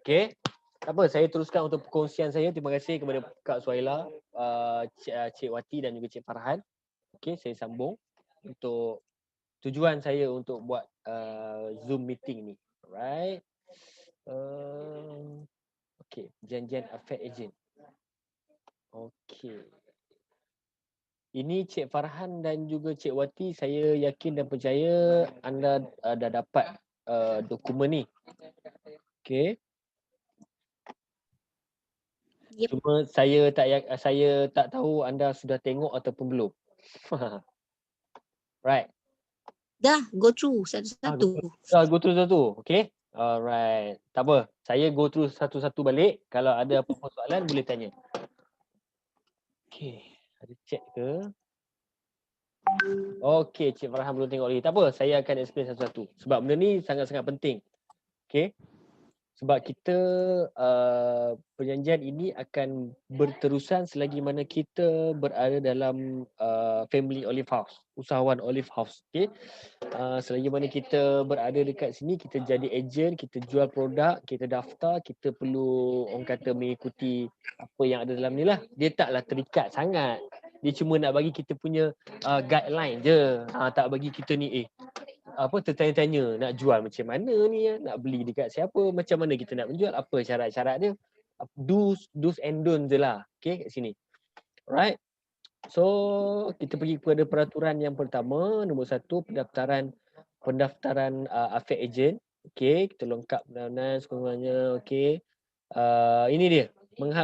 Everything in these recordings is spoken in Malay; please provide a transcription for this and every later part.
Okay. Tak apa, saya teruskan untuk perkongsian saya. Terima kasih kepada Kak Suhaila, Cik Wati dan juga Cik Farhan. Okay, saya sambung untuk tujuan saya untuk buat Zoom meeting ni. Alright. Okay, janjian affect agent. Okay. Ini Cik Farhan dan juga Cik Wati, saya yakin dan percaya anda dah dapat dokumen ni. Okay. Yep. Cuma saya tak tahu anda sudah tengok ataupun belum. Right. Dah go through satu-satu. Go through satu. Okay. Alright. Tak apa. Saya go through satu-satu balik. Kalau ada apa-apa soalan boleh tanya. Okay. Ada check ke? Okay. Cik Farhan belum tengok lagi. Tak apa. Saya akan explain satu-satu. Sebab benda ni sangat-sangat penting. Okay. Sebab kita perjanjian ini akan berterusan selagi mana kita berada dalam family olive house, usahawan olive house. Okay. Selagi mana kita berada dekat sini, kita jadi agent, kita jual produk, kita daftar, kita perlu orang kata mengikuti apa yang ada dalam ni lah. Dia taklah terikat sangat. Dia cuma nak bagi kita punya guideline je. Tak bagi kita ni tertanya-tanya nak jual macam mana ni, nak beli dekat siapa, macam mana kita nak menjual, apa syarat-syarat dia, do's and don't je lah. Okay, kat sini. Alright. So, kita pergi kepada peraturan yang pertama, nombor 1, pendaftaran affect agent. Okay, kita lengkap benar-benar sekurang-kurangnya. Okay. Ini dia.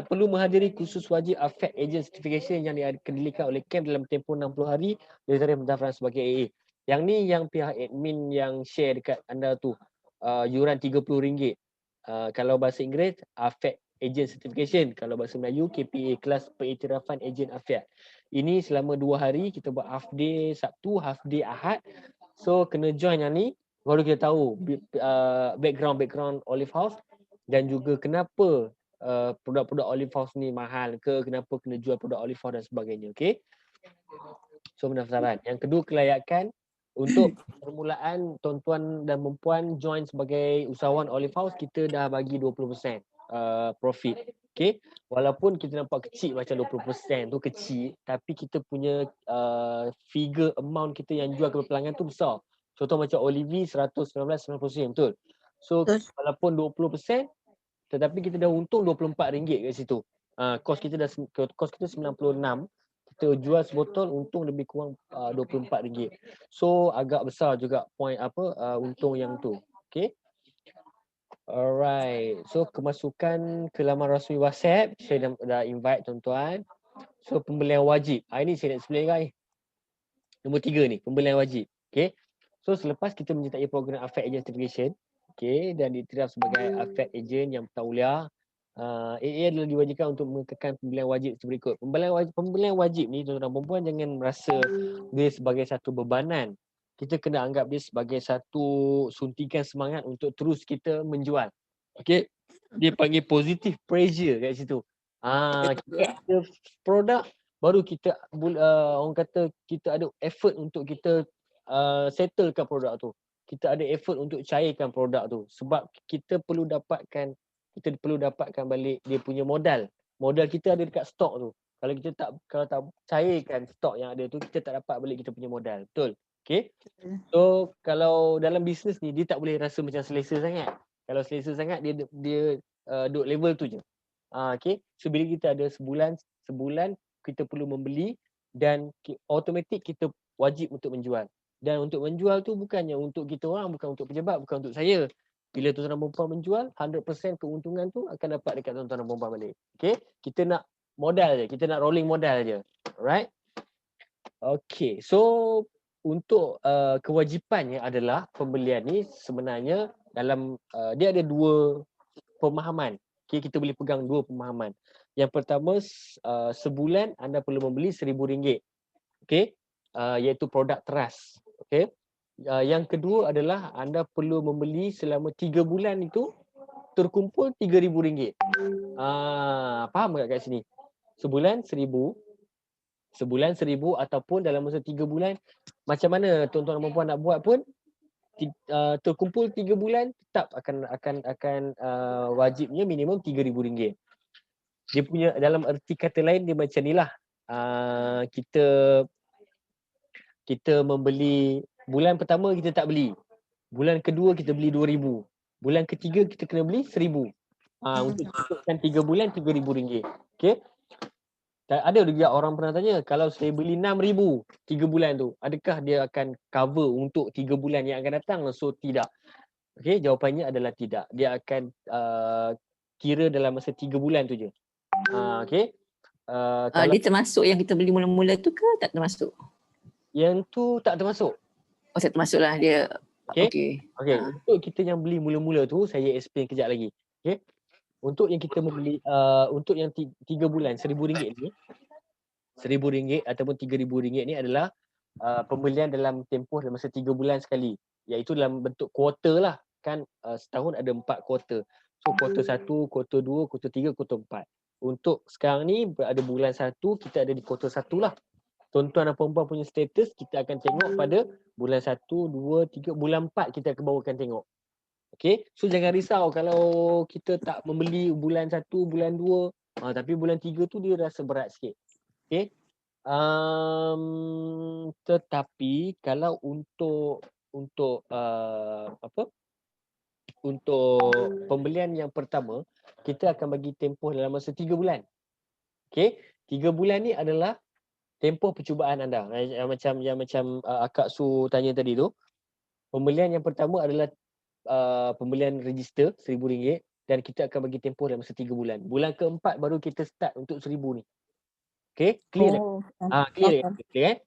Perlu menghadiri kursus wajib affect agent certification yang dikendalikan oleh CAMP dalam tempoh 60 hari dari tarikh pendaftaran sebagai AA. Yang ni yang pihak admin yang share dekat anda tu, yuran RM30. Kalau bahasa Inggeris, affect agent certification. Kalau bahasa Melayu, KPA, kelas pengiktirafan agent affect. Ini selama 2 hari, kita buat half day Sabtu, half day Ahad. So kena join yang ni, baru kita tahu background olive house dan juga kenapa produk-produk olive house ni mahal ke, kenapa kena jual produk olive house dan sebagainya. Okay. So pendaftaran. Yang kedua, kelayakan. Untuk permulaan tuan-tuan dan perempuan join sebagai usahawan olive house, kita dah bagi 20% profit. Okay. Walaupun kita nampak kecil macam 20% tu kecil, tapi kita punya figure amount kita yang jual ke pelanggan tu besar. Contoh macam Olivi 119.90, betul? So walaupun 20%, tetapi kita dah untung RM24 kat situ. Kos kita RM96. Kita jual sebotol untung lebih kurang RM24. So agak besar juga point untung yang tu. Okay. Alright. So kemasukan ke laman rasmi WhatsApp, saya dah invite tuan-tuan. So pembelian wajib. Ini saya nak explain guys. Nombor 3 ni, pembelian wajib. Okay. So selepas kita menyertai program affect agent certification, okay, dan diiktiraf sebagai affect agent yang bertauliah, AA adalah diwajibkan untuk mengekalkan pembelian wajib seperti berikut. Pembelian wajib ni tuan-tuan dan perempuan jangan merasa dia sebagai satu bebanan. Kita kena anggap dia sebagai satu suntikan semangat untuk terus kita menjual. Okay. Dia panggil positive pressure kat situ. Kita ada produk, baru kita orang kata kita ada effort untuk kita settlekan produk tu. Kita ada effort untuk cairkan produk tu. Sebab kita perlu dapatkan balik dia punya modal. Modal kita ada dekat stok tu. Kalau tak cairkan stok yang ada tu, kita tak dapat balik kita punya modal. Betul? Okay. So kalau dalam bisnes ni, dia tak boleh rasa macam selesa sangat. Kalau selesa sangat, dia duduk level tu je. Okay. So bila kita ada sebulan kita perlu membeli dan automatik kita wajib untuk menjual. Dan untuk menjual tu bukannya untuk kita orang, bukan untuk pejabat, bukan untuk saya. Bila tuan-tuan dan perempuan menjual, 100% keuntungan tu akan dapat dekat tuan-tuan dan perempuan balik. Okay. Kita nak modal je. Kita nak rolling modal je. Alright. Okay. So untuk kewajipannya adalah pembelian ni sebenarnya dalam dia ada 2 pemahaman. Okay, kita boleh pegang 2 pemahaman. Yang pertama, sebulan anda perlu membeli RM1,000. Okay. Iaitu produk teras. Okay. Yang kedua adalah anda perlu membeli selama 3 bulan itu terkumpul RM3,000. Faham tak kat sini? Sebulan RM1,000 ataupun dalam masa 3 bulan. Macam mana tuan-tuan dan puan nak buat pun, terkumpul 3 bulan tetap akan wajibnya minimum RM3,000. Dia punya dalam erti kata lain dia macam ni lah. Kita membeli bulan pertama kita tak beli. Bulan kedua kita beli 2,000. Bulan ketiga kita kena beli 1,000. Untuk cukupkan 3 bulan RM3,000. Okey. Dan ada juga orang pernah tanya, kalau saya beli 6,000 3 bulan tu, adakah dia akan cover untuk 3 bulan yang akan datang? So tidak. Okey, jawapannya adalah tidak. Dia akan kira dalam masa 3 bulan tu je. Okey. Kalau Dia termasuk yang kita beli mula-mula tu ke tak termasuk? yang tu tak termasuk. Oh, tak termasuk lah dia. Okey. Okey, untuk kita yang beli mula-mula tu saya explain kejap lagi. Okey. Untuk yang kita membeli untuk yang 3 bulan RM1,000 ni, RM1,000 ataupun RM3,000 ni adalah pembelian dalam tempoh dalam masa 3 bulan sekali, iaitu dalam bentuk kuarter lah. Kan setahun ada 4 kuarter. So kuarter 1, kuarter 2, kuarter 3, kuarter 4. Untuk sekarang ni berada bulan 1, kita ada di kuarter 1 lah. Tuan-tuan dan puan-puan punya status kita akan tengok pada bulan 1, 2, 3, bulan 4 kita baru akan tengok. Okay, so jangan risau kalau kita tak membeli bulan 1, bulan 2, tapi bulan 3 tu dia rasa berat sikit. Okay. Tetapi kalau untuk pembelian yang pertama, kita akan bagi tempoh dalam masa 3 bulan. Okay, 3 bulan ni adalah tempoh percubaan anda. Yang macam Akak Su tanya tadi tu. Pembelian yang pertama adalah pembelian register RM1,000 dan kita akan bagi tempoh dalam masa 3 bulan. Bulan keempat baru kita start untuk RM1,000 ni. Okay, clear tak? Clear kan?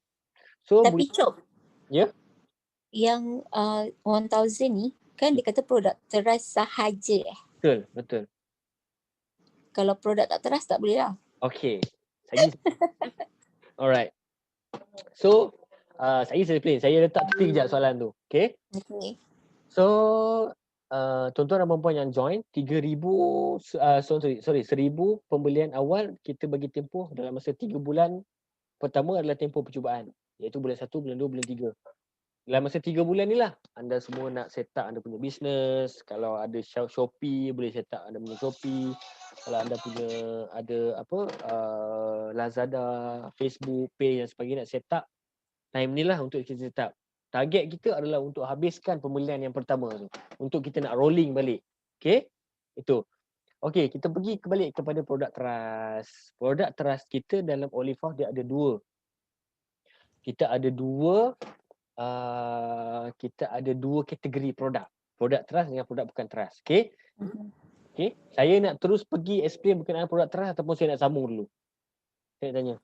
So, tapi Cok, ya? yang 1,000 ni kan dia kata produk teras sahaja. Betul. Kalau produk tak teras tak boleh lah. Okay. Alright. So, saya explain. Saya letak tepi kejap soalan tu. Okay? Okay. So, tuan-tuan dan puan-puan yang join, 3,000, sorry, 1,000 pembelian awal kita bagi tempoh dalam masa 3 bulan. Pertama adalah tempoh percubaan, iaitu bulan 1, bulan 2, bulan 3. Dalam masa 3 bulan ni lah, anda semua nak set up anda punya bisnes. Kalau ada Shopee, boleh set up anda punya Shopee. Kalau anda punya ada Lazada, Facebook, Pay dan sebagainya nak set up, time ni lah untuk kita set up. Target kita adalah untuk habiskan pembelian yang pertama tu. Untuk kita nak rolling balik. Okay? Itu. Okay, kita pergi kembali kepada produk trust. Produk trust kita dalam Olive House dia ada 2. Kita ada 2 kategori produk. Produk trust dengan produk bukan trust. Okay? Okay. Saya nak terus pergi explain berkenaan produk trust ataupun saya nak sambung dulu? Saya nak tanya.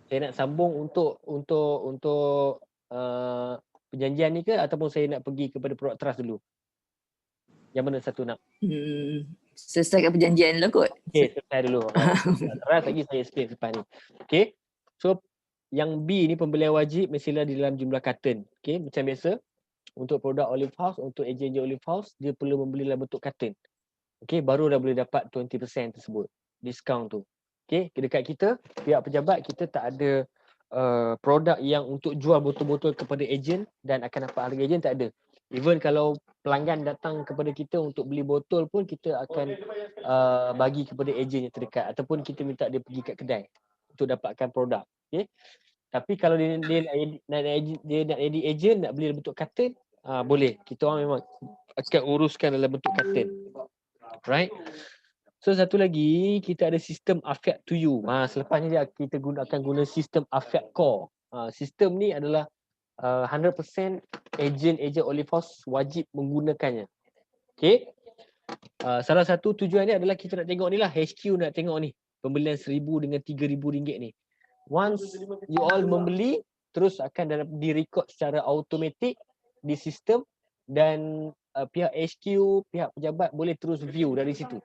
Saya nak sambung untuk perjanjian ni ke ataupun saya nak pergi kepada produk trust dulu? Yang mana satu nak? Selesaikan perjanjian lah kot. Okay, selesai dulu. Trust lagi saya explain lepas ni. Okay. So, yang B ni pembelian wajib mestilah di dalam jumlah karton. Okay, macam biasa. Untuk produk Olive House, untuk ejen Olive House, dia perlu membeli dalam bentuk karton. Okay, baru dah boleh dapat 20% tersebut. Diskaun tu. Okay, dekat kita, pihak pejabat kita tak ada produk yang untuk jual botol-botol kepada ejen dan akan dapat harga ejen, tak ada. Even kalau pelanggan datang kepada kita untuk beli botol pun, kita akan bagi kepada ejen yang terdekat ataupun kita minta dia pergi kat kedai untuk dapatkan produk. Okay. Tapi kalau dia nak edit ejen, nak beli dalam bentuk karton, boleh. Kita orang memang akan uruskan dalam bentuk karton. Right? So satu lagi, kita ada sistem Afiat to you. Selepas ni kita akan guna sistem Afiat Core. Sistem ni adalah 100% ejen Olive House wajib menggunakannya. Okay. Salah satu tujuan ni adalah kita nak tengok ni lah, HQ nak tengok ni. Pembelian RM1,000 dengan RM3,000 ni. Once you all membeli, terus akan direkod secara automatik di sistem dan pihak HQ, pihak pejabat boleh terus view dari situ.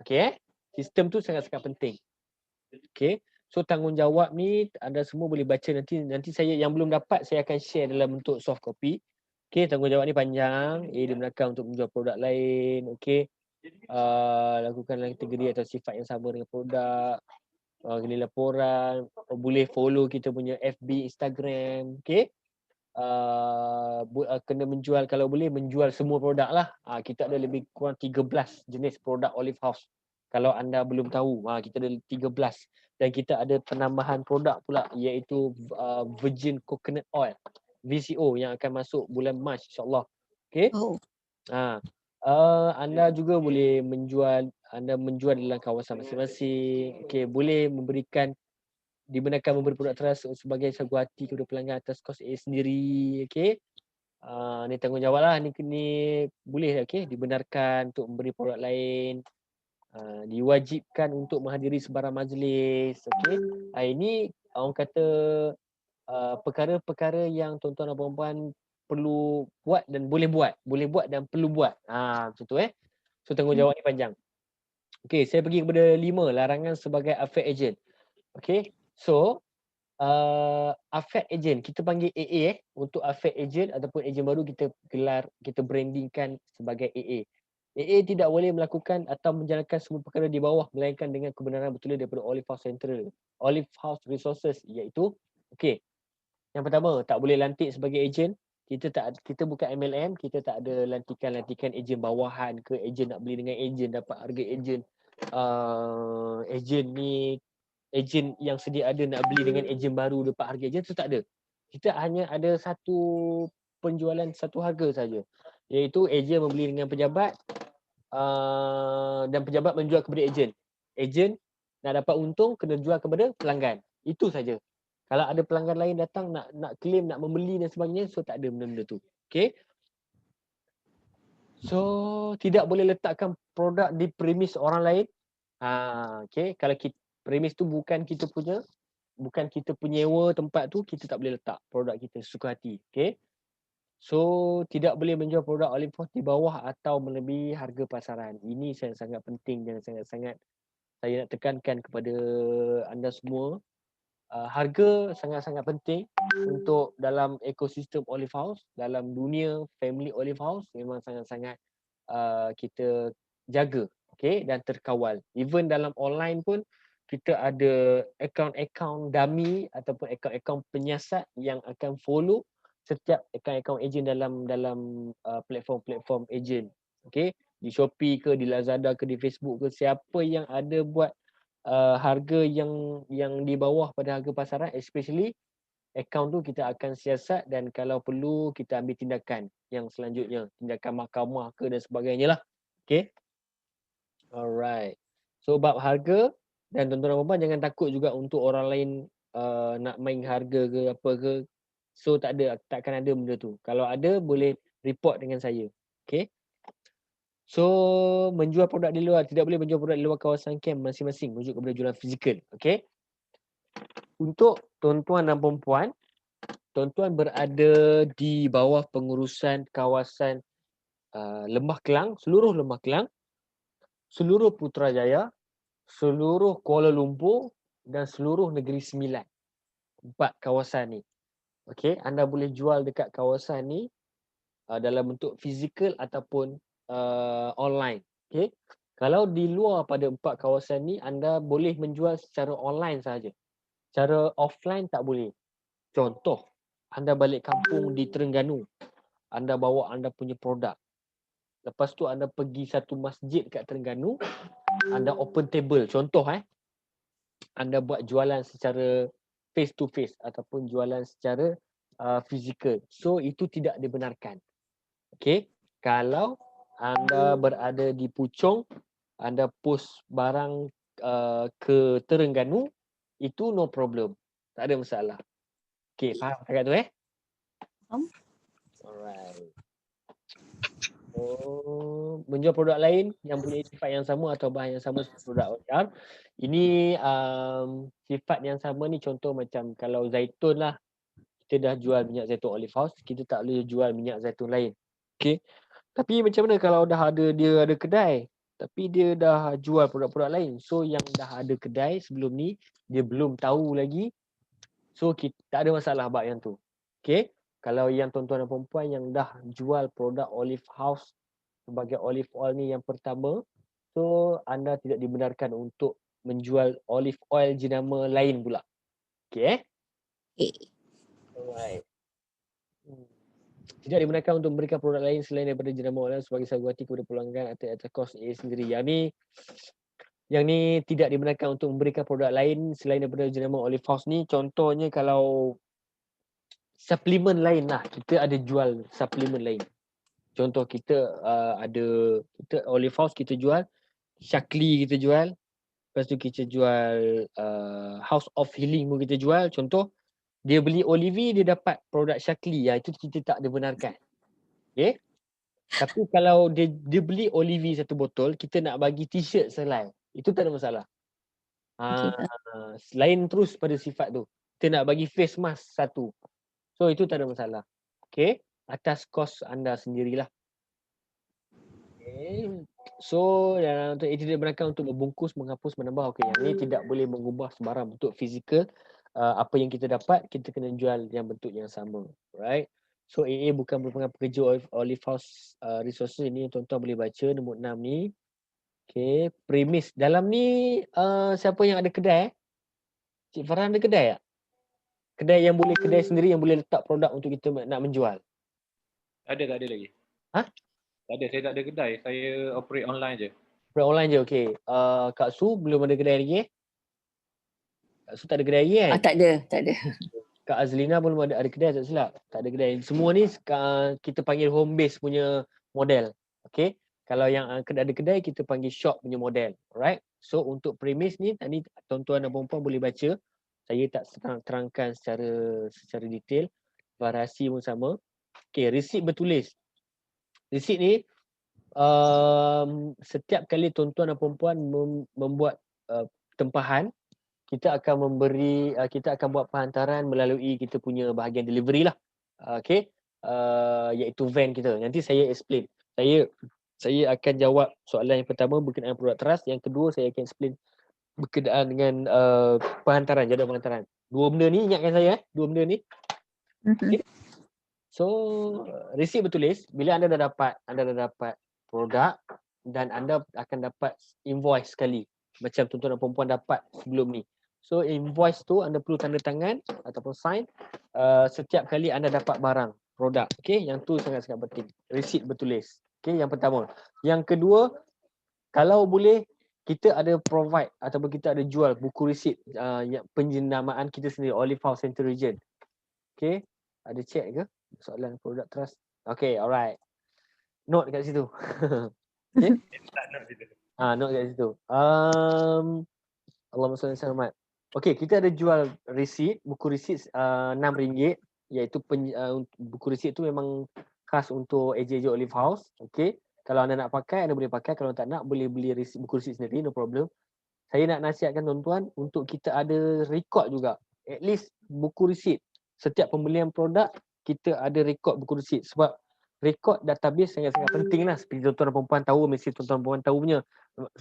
Okay, sistem tu sangat-sangat penting. Okay, so tanggungjawab ni anda semua boleh baca nanti saya yang belum dapat saya akan share dalam bentuk soft copy. Okay, tanggungjawab ni panjang. Dia gunakan untuk menjual produk lain. Okay, lakukan kategori atau sifat yang sama dengan produk. Kena laporan. Boleh follow kita punya FB, Instagram. Okay, kena menjual, kalau boleh menjual semua produk lah. Kita ada lebih kurang 13 jenis produk Olive House. Kalau anda belum tahu, kita ada 13. Dan kita ada penambahan produk pula, iaitu Virgin Coconut Oil, VCO, yang akan masuk bulan Mac, insyaAllah. Okay. Oh. Anda juga boleh menjual, dalam kawasan masing-masing. Okay, boleh dibenarkan memberi produk teras sebagai sagu hati kepada pelanggan atas kos sendiri. Okay. Ni tanggungjawab lah. Ni boleh, okay, dibenarkan untuk memberi produk lain. Diwajibkan untuk menghadiri sebarang majlis. Okay. Ini orang kata perkara-perkara yang tuan-tuan dan puan-puan perlu buat dan boleh buat. Boleh buat dan perlu buat. Macam tu So tanggungjawab ni panjang. Okay, saya pergi kepada 5, larangan sebagai affiliate agent. Okay, so affiliate agent, kita panggil AA untuk affiliate agent ataupun agent baru kita brandingkan sebagai AA. AA tidak boleh melakukan atau menjalankan semua perkara di bawah melainkan dengan kebenaran betul daripada Olive House Central, Olive House Resources, iaitu okey. Yang pertama, tak boleh lantik sebagai ejen. Kita bukan MLM, kita tak ada lantikan ejen bawahan ke, ejen nak beli dengan ejen dapat harga ejen. Ejen yang sedia ada nak beli dengan ejen baru dapat harga ejen, tu tak ada. Kita hanya ada satu penjualan, satu harga saja, iaitu ejen membeli dengan pejabat dan pejabat menjual kepada ejen. Ejen nak dapat untung kena jual kepada pelanggan. Itu saja. Kalau ada pelanggan lain datang nak claim, nak membeli dan sebagainya, so tak ada benda-benda tu. Okay. So tidak boleh letakkan produk di premis orang lain. Okay. Kalau premis tu bukan kita punya, bukan kita penyewa tempat tu, kita tak boleh letak produk kita suka hati. Okay. So tidak boleh menjual produk Olive House di bawah atau melebihi harga pasaran. Ini sangat penting dan sangat-sangat saya nak tekankan kepada anda semua. Harga sangat-sangat penting untuk dalam ekosistem Olive House, dalam dunia family Olive House memang sangat-sangat kita jaga, okay, dan terkawal. Even dalam online pun kita ada akaun-akaun dummy ataupun akaun-akaun penyiasat yang akan follow setiap akaun-akaun ejen dalam platform-platform ejen. Okay, di Shopee ke, di Lazada ke, di Facebook ke, siapa yang ada buat harga yang di bawah pada harga pasaran, especially akaun tu kita akan siasat dan kalau perlu kita ambil tindakan yang selanjutnya, tindakan mahkamah ke dan sebagainya lah. Okay. Alright. So bab harga, dan tuan-tuan dan puan jangan takut juga untuk orang lain nak main harga ke apa ke. So takkan ada benda tu. Kalau ada boleh report dengan saya. Okay. So menjual produk di luar, tidak boleh menjual produk di luar kawasan camp masing-masing, merujuk kepada jualan fizikal. Okay. Untuk tuan-tuan dan puan-puan, tuan-tuan berada di bawah pengurusan kawasan Lembah Kelang, seluruh Lembah Kelang, seluruh Putrajaya, seluruh Kuala Lumpur dan seluruh Negeri Sembilan. 4 kawasan ni. Okay, anda boleh jual dekat kawasan ni dalam bentuk fizikal ataupun online. Okay. Kalau di luar pada 4 kawasan ni, anda boleh menjual secara online saja. Cara offline tak boleh. Contoh, anda balik kampung di Terengganu, anda bawa anda punya produk. Lepas tu anda pergi satu masjid kat Terengganu, anda open table. Contoh anda buat jualan secara face to face ataupun jualan secara fizikal. So itu tidak dibenarkan. Okay. Kalau anda berada di Puchong, anda post barang ke Terengganu, itu no problem. Tak ada masalah. Okay, faham cakap tu Faham. Alright. Menjual produk lain yang punya sifat yang sama atau bahan yang sama seperti produk OCR. Ini sifat yang sama ni, contoh macam kalau zaitun lah, kita dah jual minyak zaitun Olive House, kita tak boleh jual minyak zaitun lain. Okay. Tapi macam mana kalau dia ada kedai tapi dia dah jual produk-produk lain. So yang dah ada kedai sebelum ni, dia belum tahu lagi. So kita tak ada masalah bab yang tu. Okay. Kalau yang tuan-tuan dan perempuan yang dah jual produk Olive House sebagai olive oil ni yang pertama, so anda tidak dibenarkan untuk menjual olive oil jenama lain pula. Okay. Okay. Alright. tidak dibenarkan untuk memberikan produk lain selain daripada jenama online sebagai saguati kepada pelanggan atas kos AA sendiri. Yang ni tidak dibenarkan untuk memberikan produk lain selain daripada jenama Olive House ni. Contohnya kalau suplemen lain lah, kita ada jual suplemen lain. Contoh kita kita Olive House kita jual, Shaklee kita jual, lepas tu kita jual House of Healing pun kita jual. Contoh dia beli Olive, dia dapat produk Shaklee, itu kita tak dibenarkan. Okay. Tapi kalau dia beli Olive satu botol, kita nak bagi t-shirt selai, itu tak ada masalah. Okay, Lain terus pada sifat tu. Kita nak bagi face mask satu. So itu tak ada masalah. Okay. Atas kos anda sendirilah. Okay. So untuk itu tidak dibenarkan untuk membungkus, menghapus, menambah. Okay. Yang ni tidak boleh mengubah sebarang bentuk fizikal. Apa yang kita dapat, kita kena jual yang bentuk yang sama. Right. So AA bukan merupakan pekerja Olive House Resources. Ini tuan-tuan boleh baca nombor 6 ni. Okay. Premis. Dalam ni siapa yang ada kedai? Cik Farhan ada kedai tak? Kedai sendiri yang boleh letak produk untuk kita nak menjual. Tak ada lagi. Ha? Tak ada, saya tak ada kedai. Saya operate online je. Operate online je, okey. Kak Su belum ada kedai lagi Kak Su tak ada kedai lagi kan? Tak ada. Kak Azlina belum ada kedai, tak silap. Tak ada kedai. Semua ni kita panggil home base punya model. Okey. Kalau yang ada kedai, kita panggil shop punya model. Alright. So untuk premis ni, tadi tuan-tuan dan puan-puan boleh baca. Saya tak terangkan secara detail. Variasi pun sama. Okey, resit bertulis. Resit ni setiap kali tuan-tuan dan puan-puan membuat tempahan, kita akan buat penghantaran melalui kita punya bahagian delivery lah. Okey. Iaitu van kita. Nanti saya explain. Saya akan jawab soalan yang pertama berkenaan produk trust, yang kedua saya akan explain berkenaan dengan penghantaran, jadual penghantaran. Dua benda ni ingatkan saya dua benda ni. Okay. So resit bertulis bila anda dah dapat produk dan anda akan dapat invoice sekali macam tuan-tuan dan puan-puan dapat sebelum ni. So invoice tu anda perlu tanda tangan ataupun sign setiap kali anda dapat barang, produk. Okey, yang tu sangat-sangat penting. Resit bertulis. Okey, yang pertama. Yang kedua, kalau boleh kita ada provide ataupun kita ada jual buku resit yang penjenamaan kita sendiri, Olive House Central Region. Okey, ada check ke soalan produk trust? Okey, alright. Note kat situ. Okey. Note kat situ. Allahumma salli alaihi wasallam. Okey, kita ada jual resit, buku resit RM6 iaitu buku resit tu memang khas untuk AJ Olive House. Okey. Kalau anda nak pakai, anda boleh pakai. Kalau tak nak, boleh beli buku resit sendiri, no problem. Saya nak nasihatkan tuan-tuan untuk kita ada record juga. At least buku resit. Setiap pembelian produk, kita ada record buku resit. Sebab record database sangat-sangat penting lah. Seperti tuan-tuan dan perempuan tahu, mesti tuan-tuan dan perempuan tahu punya.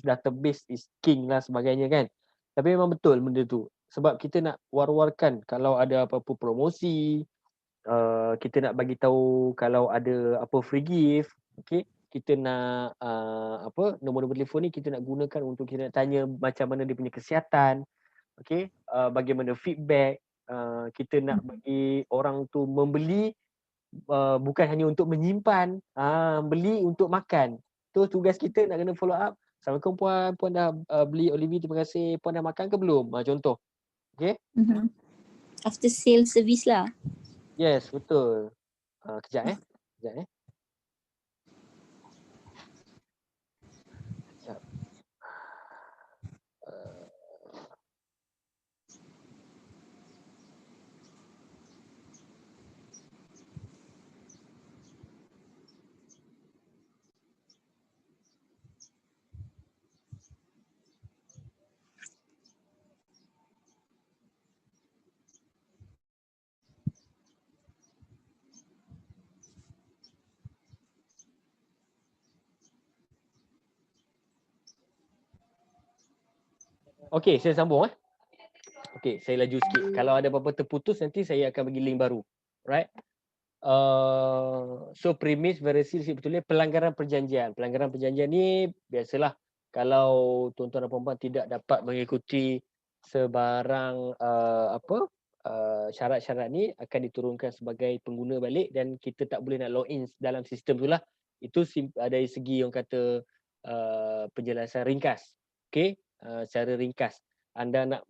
Database is king lah sebagainya kan. Tapi memang betul benda tu. Sebab kita nak war-warkan kalau ada apa-apa promosi, kita nak bagi tahu kalau ada apa free gift, okey. Kita nak nombor-nombor telefon ni kita nak gunakan untuk kita nak tanya macam mana dia punya kesihatan, okey, bagaimana feedback, kita nak bagi orang tu membeli bukan hanya untuk menyimpan, beli untuk makan. Tu tugas kita nak kena follow up. Assalamualaikum puan, puan dah beli Olive, terima kasih. Puan dah makan ke belum? Contoh. Okey. After sale service lah. Yes, betul. Kejap. Sekejap. Okey, saya sambung. Okey, saya laju sikit. Kalau ada apa-apa terputus, nanti saya akan bagi link baru. Right? So premis versi betulnya pelanggaran perjanjian. Pelanggaran perjanjian ni biasalah kalau tuan-tuan dan puan-puan tidak dapat mengikuti sebarang syarat-syarat ni akan diturunkan sebagai pengguna balik dan kita tak boleh nak login dalam sistem tu lah. Itu dari segi orang kata penjelasan ringkas. Okey, secara ringkas. Anda nak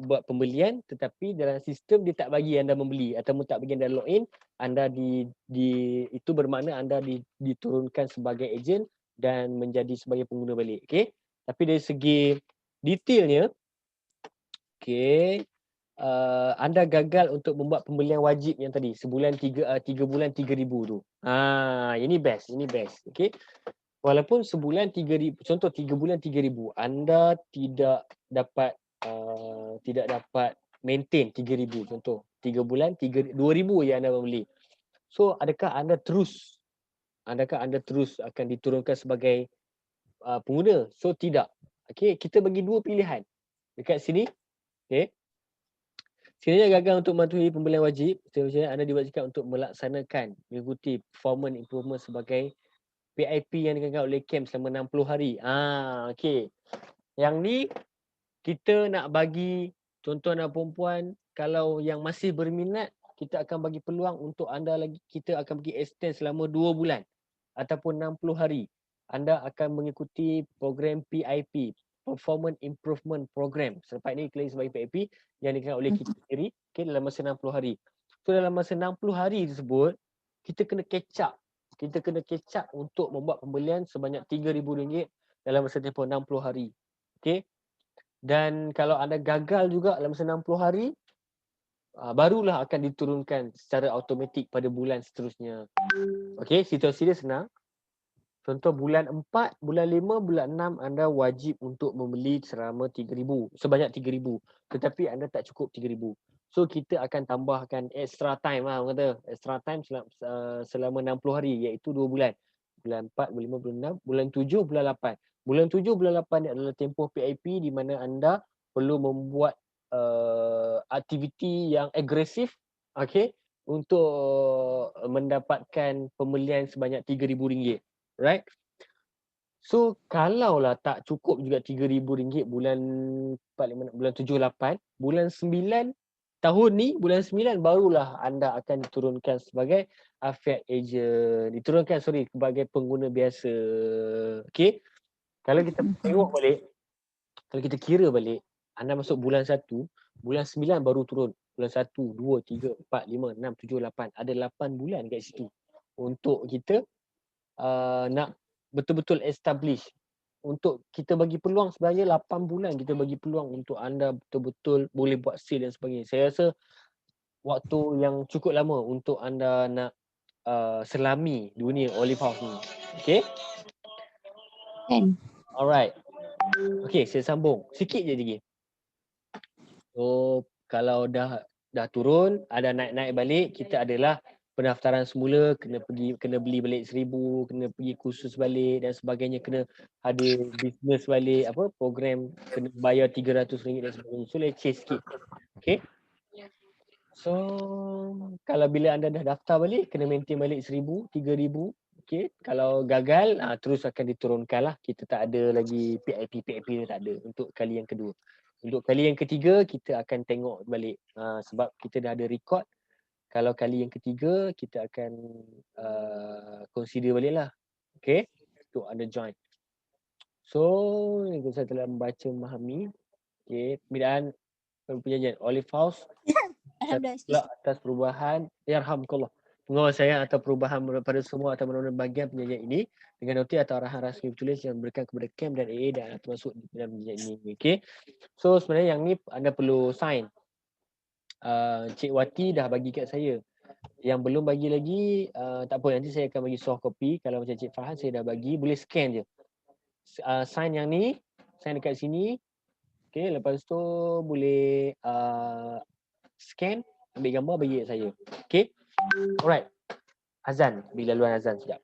buat pembelian tetapi dalam sistem dia tak bagi anda membeli ataupun tak bagi anda login, anda itu bermakna anda diturunkan sebagai ejen dan menjadi sebagai pengguna balik. Okey. Tapi dari segi detailnya, okey, anda gagal untuk membuat pembelian wajib yang tadi sebulan 3 bulan 3,000 tu. Ini best, okey. Walaupun sebulan 3,000, contoh 3 bulan 3,000, anda tidak dapat maintain 3,000, contoh 3 bulan 2,000 yang anda membeli. So adakah anda terus akan diturunkan sebagai pengguna? So tidak. Okey, kita bagi dua pilihan dekat sini. Okey. Sekiranya gagal untuk mematuhi pembelian wajib, seterusnya anda diwajibkan untuk melaksanakan mengikuti performance improvement sebagai PIP yang dikenakan oleh CAM selama 60 hari. Okey. Yang ni kita nak bagi contoh anak perempuan, kalau yang masih berminat, kita akan bagi peluang untuk anda lagi, kita akan bagi extend selama 2 bulan ataupun 60 hari. Anda akan mengikuti program PIP, Performance Improvement Program. Selepas ini kita sebagai PIP yang dikenakan oleh kita sendiri, okay, dalam masa 60 hari. So dalam masa 60 hari tersebut, kita kena catch up. Kita kena catch up untuk membuat pembelian sebanyak RM3,000 dalam masa tempoh 60 hari. Okey. Dan kalau anda gagal juga dalam masa 60 hari, barulah akan diturunkan secara automatik pada bulan seterusnya. Okey, situasi dia senang. Contoh bulan 4, bulan 5, bulan 6 anda wajib untuk membeli selama 3,000, sebanyak 3,000. Tetapi anda tak cukup 3,000. So kita akan tambahkan extra time lah, orang kata extra time selama 60 hari, iaitu 2 bulan. Bulan 4, bulan 5, bulan 6, bulan 7, bulan 8. Bulan 7, bulan 8 ni adalah tempoh PIP di mana anda perlu membuat aktiviti yang agresif, okay, untuk mendapatkan pembelian sebanyak RM3,000. Right? So kalaulah tak cukup juga RM3,000 bulan 4, 5, 6, bulan 7, 8, bulan 9 tahun ni, bulan 9 barulah anda akan diturunkan sebagai affiliate agent. Diturunkan sebagai pengguna biasa. Okay. Kalau kita tengok balik, kalau kita kira balik, anda masuk bulan 1, bulan 9 baru turun. Bulan 1, 2, 3, 4, 5, 6, 7, 8. Ada 8 bulan kat situ untuk kita nak betul-betul establish. Untuk kita bagi peluang sebenarnya 8 bulan kita bagi peluang untuk anda betul-betul boleh buat sale dan sebagainya. Saya rasa waktu yang cukup lama untuk anda nak selami dunia Olive House ni. Okay? Alright. Okay, saya sambung. Sikit je lagi. So, kalau dah turun, ada naik-naik balik, kita adalah pendaftaran semula, kena beli balik 1,000, kena pergi kursus balik dan sebagainya, kena ada business balik, program, kena bayar RM300 dan sebagainya. So leceh sikit. Okay. So kalau bila anda dah daftar balik, kena maintain balik 1,000, 3,000. Okay. Kalau gagal, terus akan diturunkan lah. Kita tak ada lagi PIP tak ada untuk kali yang kedua. Untuk kali yang ketiga, kita akan tengok balik sebab kita dah ada record. Kalau kali yang ketiga, kita akan consider balik lah. Okay, untuk anda join. So, saya telah membaca memahami. Okay, pembinaan perjanjian Olive House. Alhamdulillah atas perubahan. Yarhamkallah. Pengawas saya atas perubahan pada semua atau menurut bahagian perjanjian ini dengan noti atau arahan rasmi tertulis yang diberikan kepada CAM dan AA dan termasuk di dalam perjanjian ini. Okay. So, sebenarnya yang ni anda perlu sign. Cik Wati dah bagi kat saya. Yang belum bagi lagi, tak apa, nanti saya akan bagi soft copy. Kalau macam Cik Farhan saya dah bagi, boleh scan je. Sign yang ni, sign dekat sini. Okay, lepas tu boleh scan, ambil gambar bagi kat saya. Okay, alright. Azan, bila laluan azan sekejap.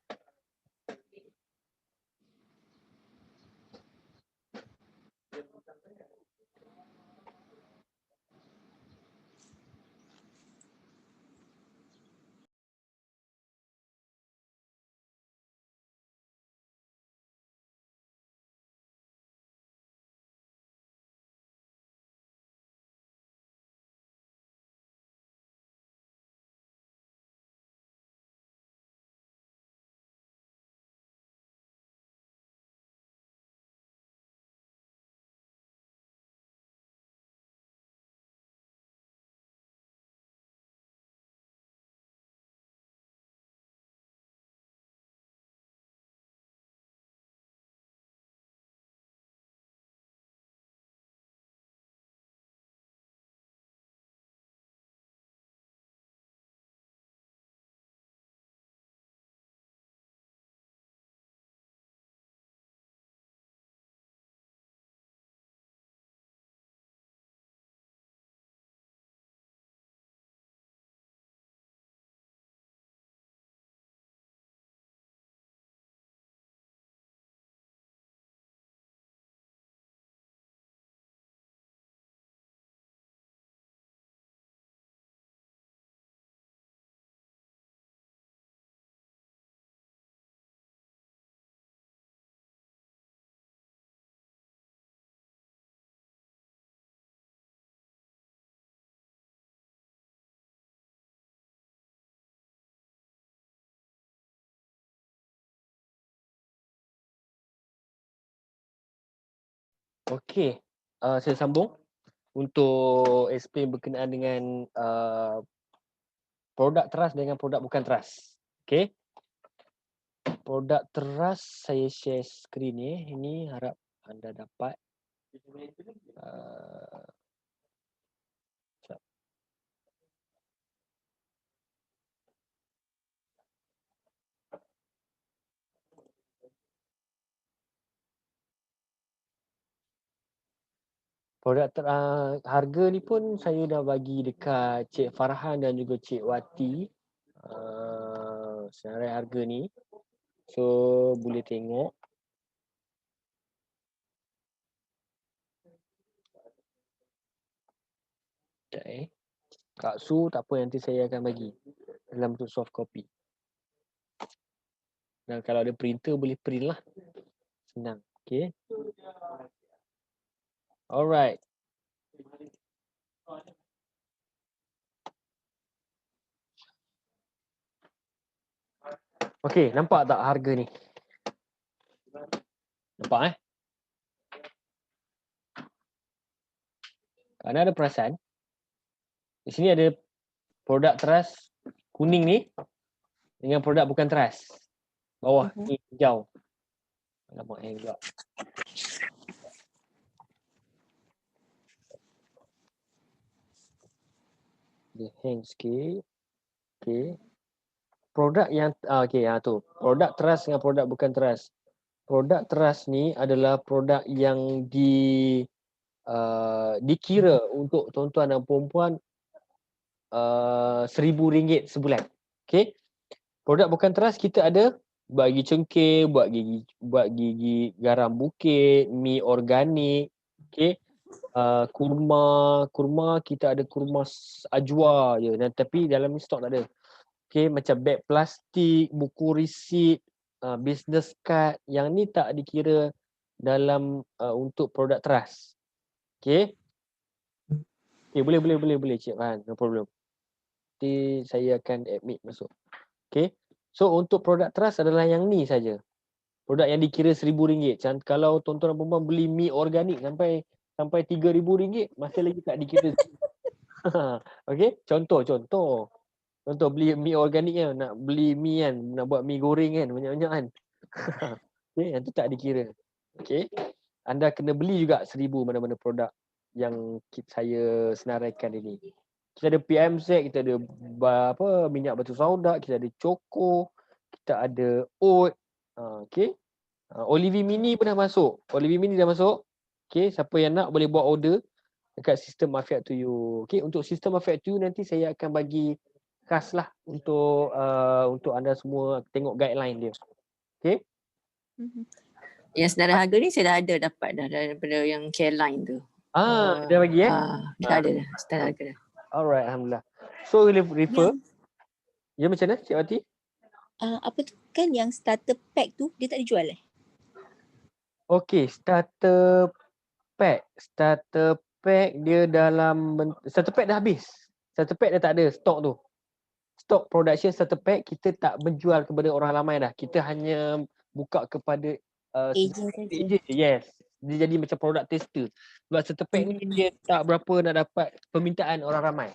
Okey, saya sambung untuk explain berkenaan dengan produk trust dengan produk bukan trust. Okey. Produk trust saya share skrin ni. Ini harap anda dapat. Sekejap. Harga ni pun saya dah bagi dekat Cik Farhan dan juga Cik Wati. Senarai harga ni. So boleh tengok. Sekejap Kak Su tak apa, nanti saya akan bagi dalam bentuk soft copy. Dan kalau ada printer boleh print lah. Senang. Okay. Alright. Okay, nampak tak harga ni? Nampak Anda ada perasan? Di sini ada produk trust kuning ni dengan produk bukan trust. Bawah ni hijau. Nampak hang pula. Dia hang sikit. Okay. Produk yang tu. Produk trust dengan produk bukan trust. Produk trust ni adalah produk yang dikira untuk tuan-tuan dan puan-puan RM1,000 sebulan. Okay. Produk bukan trust kita ada buat gigi cengkeh, buat gigi garam bukit, mi organik, okay. Kurma kita ada kurma ajwa je, tapi dalam ni stok tak ada. Okay, macam beg plastik, buku resit, business card, yang ni tak dikira dalam untuk produk trust. Okay. Okay, boleh Cik Farhan, no problem. Nanti saya akan admit masuk. Okay. So untuk produk trust adalah yang ni saja. Produk yang dikira RM1,000. Kalau tuan-tuan dan puan-puan beli mi organik sampai RM3,000 masih lagi tak dikira. Okay. Contoh beli mi organik kan, nak beli mi kan, nak buat mi goreng kan, banyak-banyak kan. Okay, yang tu tak dikira. Okay. Anda kena beli juga RM1,000 mana-mana produk yang saya senaraikan ini. Kita ada PMZ, kita ada minyak batu sauda, kita ada Choco, kita ada oat. Okay. Olive Mini pun dah masuk. Olive Mini dah masuk. Okay, siapa yang nak boleh buat order dekat sistem Afiat to You. Okay, untuk sistem Afiat to You nanti saya akan bagi khas lah untuk anda semua tengok guideline dia. Okay. Yang senarai harga ni saya dah ada dapat dah daripada yang Careline tu. Dah bagi Dah ada dah senarai harga dah. Alright, alhamdulillah. So refer. Ya macam mana Cik Wati? Apa tu kan yang starter pack tu dia tak dijual Okay, starter pack dia dalam starter pack dah habis. Starter pack dah tak ada stok tu. Stok production starter pack kita tak menjual kepada orang ramai dah. Kita hanya buka kepada agent saja. Yes. Dia jadi macam produk tester. Sebab starter pack ni dia tak berapa nak dapat permintaan orang ramai.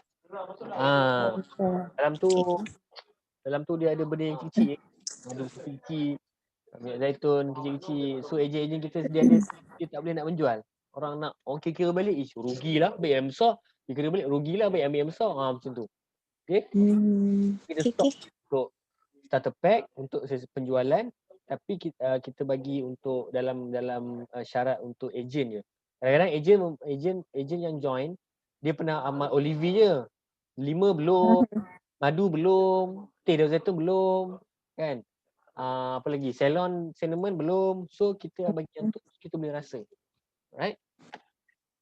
Dalam tu dia ada benda yang kecil. Ada kecil, minyak zaitun kecil-kecil. So ejen-ejen kita dia tak boleh nak menjual. Orang kira balik, rugilah baik yang besar. Dia kira balik, rugilah baik ambil yang besar. Macam tu. Okay. Kita stop untuk starter pack untuk penjualan, tapi kita bagi untuk dalam syarat untuk ejen je. Kadang-kadang ejen yang join, dia pernah amal Olivi je. 5 belum, madu belum, teh daun zaitun belum, kan? Apa lagi? Salon cinnamon belum. So kita bagi yang tu kita boleh rasa. Right?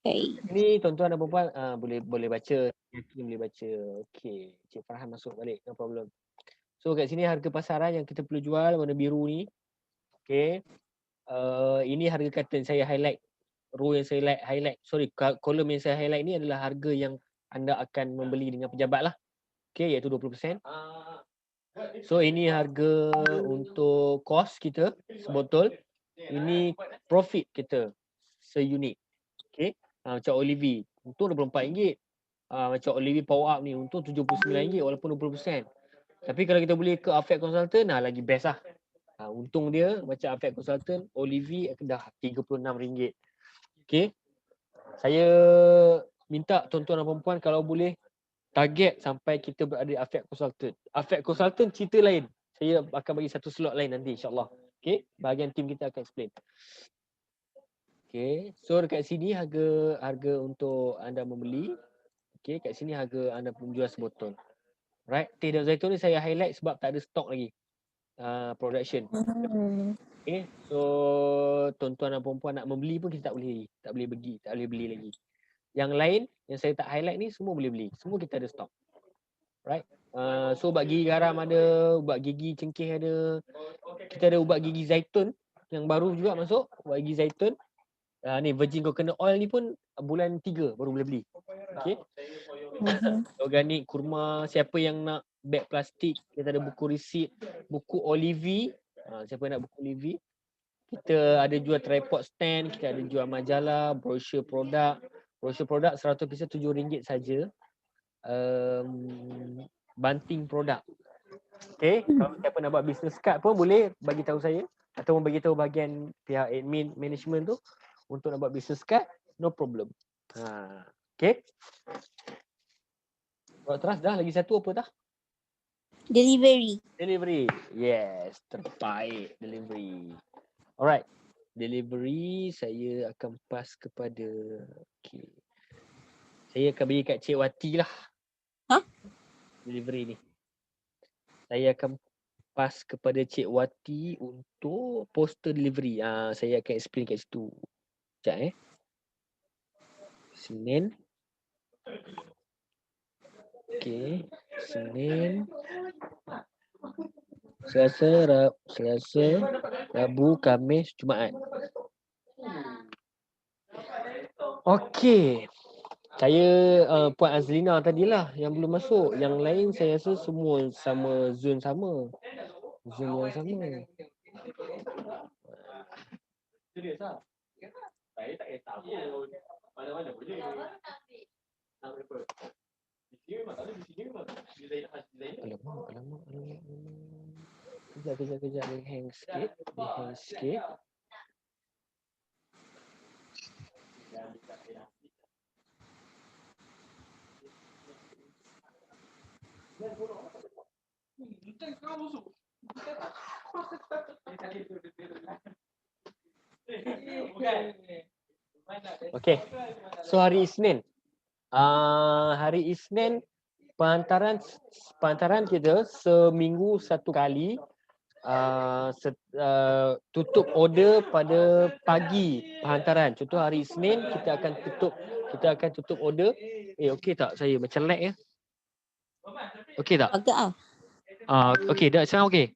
Okay. Ini tuan-tuan dan puan-puan boleh baca, yakin boleh baca. Okey, Cik Farhan masuk balik, no problem. So kat sini harga pasaran yang kita perlu jual warna biru ni. Okey. Ini harga carton saya highlight. Row yang saya highlight. Sorry, kolom yang saya highlight ni adalah harga yang anda akan membeli dengan pejabat lah. Okey, iaitu 20%. So ini harga untuk kos kita sebotol. Ini profit kita seunit. Okay. Macam Olivi, untung RM24. Macam Olivi Power Up ni, untung RM79 walaupun 20%. Tapi kalau kita boleh ke Affect Consultant, lagi best lah. Untung dia macam Affect Consultant, Olivi dah RM36. Okay. Saya minta tuan-tuan dan puan-puan kalau boleh target sampai kita berada di Affect Consultant. Affect Consultant cerita lain. Saya akan bagi satu slot lain nanti insyaAllah. Okay. Bahagian tim kita akan explain. Okay. So dekat sini harga untuk anda membeli. Okay. Kat sini harga anda menjual sebotol. Right. Teh dan zaitun ni saya highlight sebab tak ada stok lagi. Production. Okay. So tuan-tuan dan puan-puan nak membeli pun kita tak boleh beli lagi. Yang lain yang saya tak highlight ni semua boleh beli. Semua kita ada stok. Right. So ubat gigi garam ada, ubat gigi cengkeh ada. Kita ada ubat gigi zaitun yang baru juga masuk, ubat gigi zaitun. Ni virgin coconut oil ni pun bulan 3 baru boleh beli. Okay. Organik kurma, siapa yang nak beg plastik, kita ada buku resit, buku Olivi. Siapa nak buku Olivi? Kita ada jual tripod stand, kita ada jual majalah, brochure produk. Brochure produk 100 pieces RM7 saja. Banting produk. Okay, kalau siapa nak buat business card pun boleh bagi tahu saya ataupun bagi tahu bahagian pihak admin management tu untuk nak buat business card, no problem. Okay. Buat terus dah lagi satu apa dah? Delivery. Yes, terbaik delivery. Alright. Delivery saya akan pass kepada saya akan bagi kat Cik Wati lah. Delivery ni. Saya akan pass kepada Cik Wati untuk poster delivery. Saya akan explain kat situ. Sekejap Senin. Okay. Senin. Selasa, Rabu, Khamis, Jumaat. Okay. Saya Puan Azlina tadilah yang belum masuk. Yang lain saya rasa semua sama zone sama. Zone yang sama. Serius lah? Saya tak kisah pun. Mana-mana boleh. Nak berapa? Di sini memang tak ada. Di sini memang design. Alamak. Kejap. Dia hang sikit. Okay. So hari Isnin. Hari Isnin penghantaran kita seminggu satu kali. Tutup order pada pagi penghantaran. Contoh hari Isnin kita akan tutup order. Okey tak saya macam lag ya? Okey tak? Agak Okey dah sekarang okey.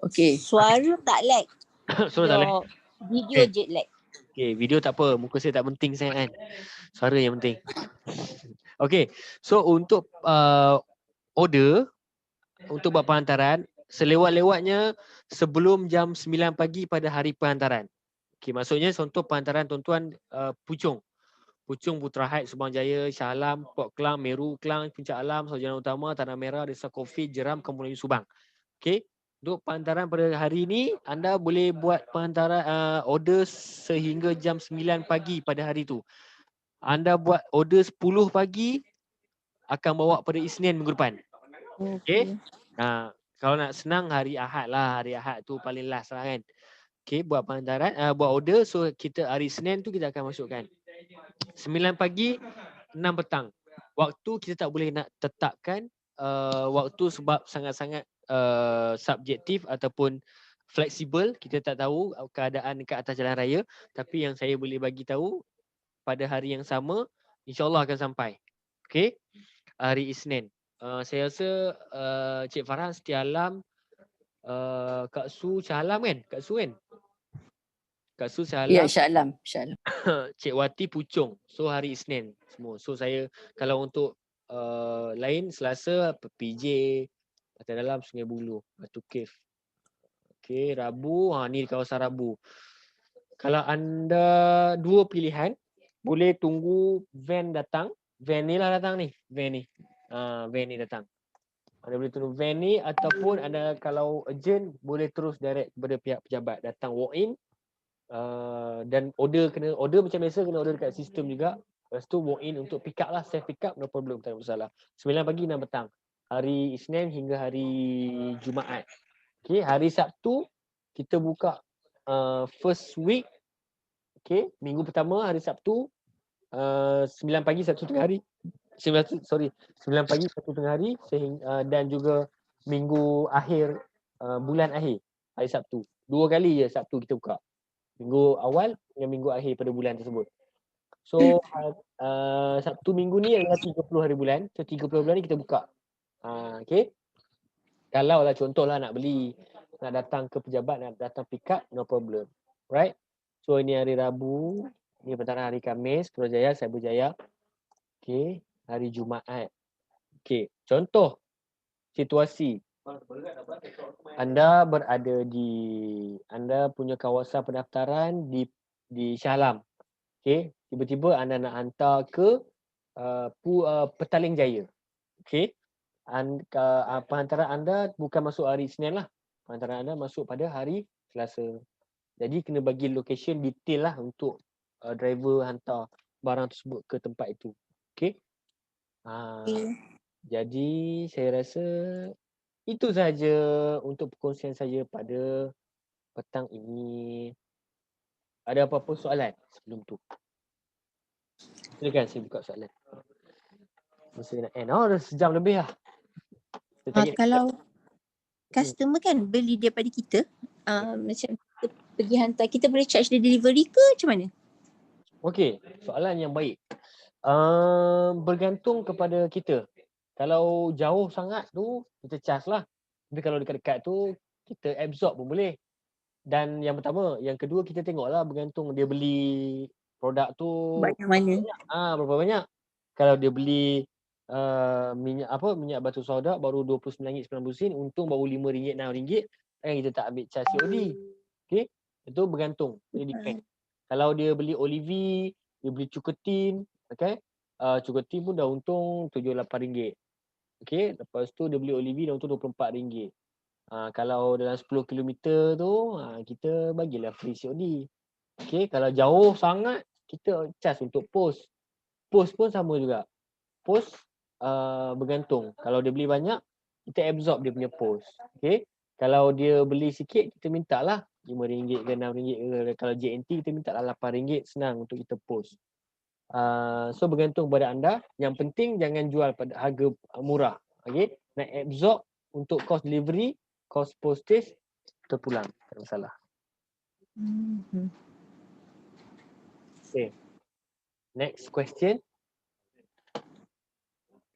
Okey. Suara tak lag. Suara tak lag. Video jet lag. Okay, video tak apa. Muka saya tak penting sangat kan. Suara yang penting. Okay, so untuk order, untuk buat penghantaran, selewat-lewatnya sebelum jam 9 pagi pada hari penghantaran. Okay, maksudnya contoh penghantaran tuan-tuan Puchong, Putra Heights, Subang Jaya, Shah Alam, Port Klang, Meru Klang, Puncak Alam, Sarjana Utama, Tanah Merah, Desa Kopi, Jeram, Kampung Melayu, Subang. Okay. Untuk penghantaran pada hari ini, anda boleh buat penghantaran order sehingga jam 9 pagi pada hari itu. Anda buat order 10 pagi, akan bawa pada Isnin minggu depan. Okay. Kalau nak senang, hari Ahad lah. Hari Ahad tu paling last lah kan. Okay, buat penghantaran, buat order. So, kita hari Isnin tu kita akan masukkan. 9 pagi, 6 petang. Waktu kita tak boleh nak tetapkan waktu sebab sangat-sangat subjektif ataupun fleksibel. Kita tak tahu keadaan dekat atas jalan raya. Tapi yang saya boleh bagi tahu pada hari yang sama, insyaAllah akan sampai. Okay. Hari Isnin. Saya rasa Cik Farhan, Setia Alam, Kak Su, Shah Alam kan? Kak Su kan? Kak Su, Shah Alam. Ya, Shah Alam. Cik Wati, Puchong. So hari Isnin semua. So saya kalau untuk lain Selasa, PJ, Atas Dalam, Sungai Buloh, Batu Cave. Okay, Rabu, ni di kawasan Rabu. Kalau anda dua pilihan, boleh tunggu van datang. Van ni lah datang ni. Van ni. Van ni datang. Anda boleh tunggu van ni ataupun anda kalau urgent boleh terus direct kepada pihak pejabat. Datang walk in dan order macam biasa kena order dekat sistem juga. Lepas tu walk in untuk pick up lah. Self pick up no problem, tak ada masalah. 9 pagi 6 petang. Hari Isnin hingga hari Jumaat. Okay, hari Sabtu kita buka first week. Okay, minggu pertama hari Sabtu 9 pagi 1 tengah hari. 9 pagi 1 tengah hari dan juga minggu akhir bulan akhir hari Sabtu. 2 kali je Sabtu kita buka. Minggu awal dengan minggu akhir pada bulan tersebut. So Sabtu minggu ni adalah 30 hari bulan. So 30 bulan ni kita buka. Okay. Kalau lah contohlah nak beli, nak datang ke pejabat, nak datang pick up, no problem. Right? So ini hari Rabu, ini petang hari Khamis, Putrajaya, Cyberjaya. Okay. Hari Jumaat. Okay. Contoh situasi. Anda berada anda punya kawasan pendaftaran di Shah Alam. Okay. Tiba-tiba anda nak hantar ke Petaling Jaya. Okay. Penghantaran anda bukan masuk hari Isnin lah. Penghantaran anda masuk pada hari Selasa. Jadi kena bagi location detail lah untuk driver hantar barang tersebut ke tempat itu. Okay. Jadi saya rasa itu sahaja untuk perkongsian saya pada petang ini. Ada apa-apa soalan sebelum tu? Silakan saya buka soalan. Masa nak end. Dah sejam lebih lah. Kalau customer kan beli daripada kita, macam kita pergi hantar, kita boleh charge the delivery ke macam mana? Okey, soalan yang baik. Bergantung kepada kita. Kalau jauh sangat tu kita charge lah. Tapi kalau dekat-dekat tu kita absorb pun boleh. Dan yang pertama, yang kedua kita tengoklah bergantung dia beli produk tu Banyak mana? berapa banyak. Kalau dia beli minyak batu sauda baru RM29.90, untung baru RM5 RM6, kan kita tak ambil charge COD. Okey, itu bergantung, dia depend. Kalau dia beli Olivi, dia beli Cukertin, okey, Cukertin pun dah untung RM7-8. Okey, lepas tu dia beli Olivi dah untung RM24. Kalau dalam 10 km tu kita bagilah free COD. Okey, kalau jauh sangat kita charge untuk post. Post pun sama juga. Post bergantung. Kalau dia beli banyak, kita absorb dia punya post. Okey. Kalau dia beli sikit, kita mintalah RM5 ke RM6 ke. Kalau JNT kita mintalah RM8, senang untuk kita post. So bergantung pada anda. Yang penting jangan jual pada harga murah. Okey. Nak absorb untuk cost delivery, cost postage, terpulang. Tak masalah. Okay. Next question.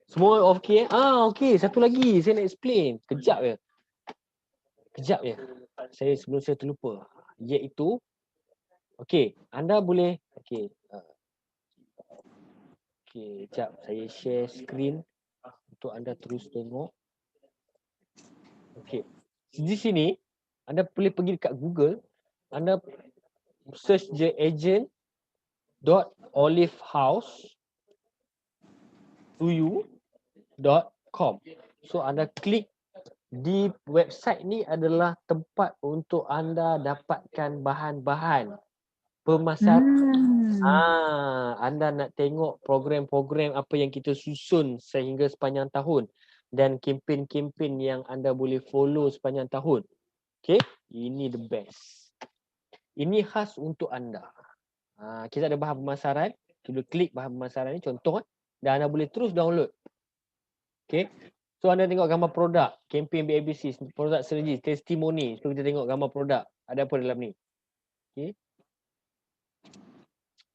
Semua okey? Okey. Satu lagi saya nak explain. Kejap je. Sebelum saya terlupa. Iaitu, okey, anda boleh, okey, sekejap saya share screen untuk anda terus tengok. Okey. Di sini anda boleh pergi dekat Google, anda search je agent.olivehouse.com. So anda klik di website ni adalah tempat untuk anda dapatkan bahan-bahan pemasaran. Anda nak tengok program-program apa yang kita susun sehingga sepanjang tahun dan kempen-kempen yang anda boleh follow sepanjang tahun. Okay, ini the best. Ini khas untuk anda. Kita ada bahan pemasaran, kita klik bahan pemasaran ni contoh dan anda boleh terus download. Okay. So anda tengok gambar produk, kempen BABC, produk sinergi, testimoni. So kita tengok gambar produk. Ada apa dalam ni? Okay.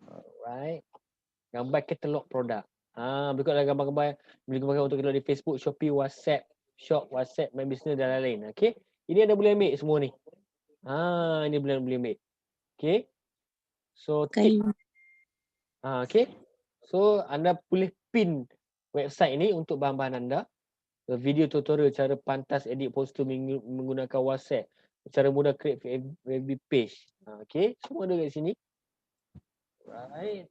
Alright. Gambar katalog produk. Berikut adalah gambar-gambar boleh gunakan untuk katalog di Facebook, Shopee, WhatsApp, Shop, WhatsApp, My Business dan lain-lain. Okay. Ini anda boleh ambil semua ni. Ini boleh ambil. Okay. So tip. Okay. So anda boleh pin website ini untuk bahan-bahan anda. Video tutorial cara pantas edit poster menggunakan WhatsApp, cara mudah create FB page. Okay, semua ada kat sini. Right.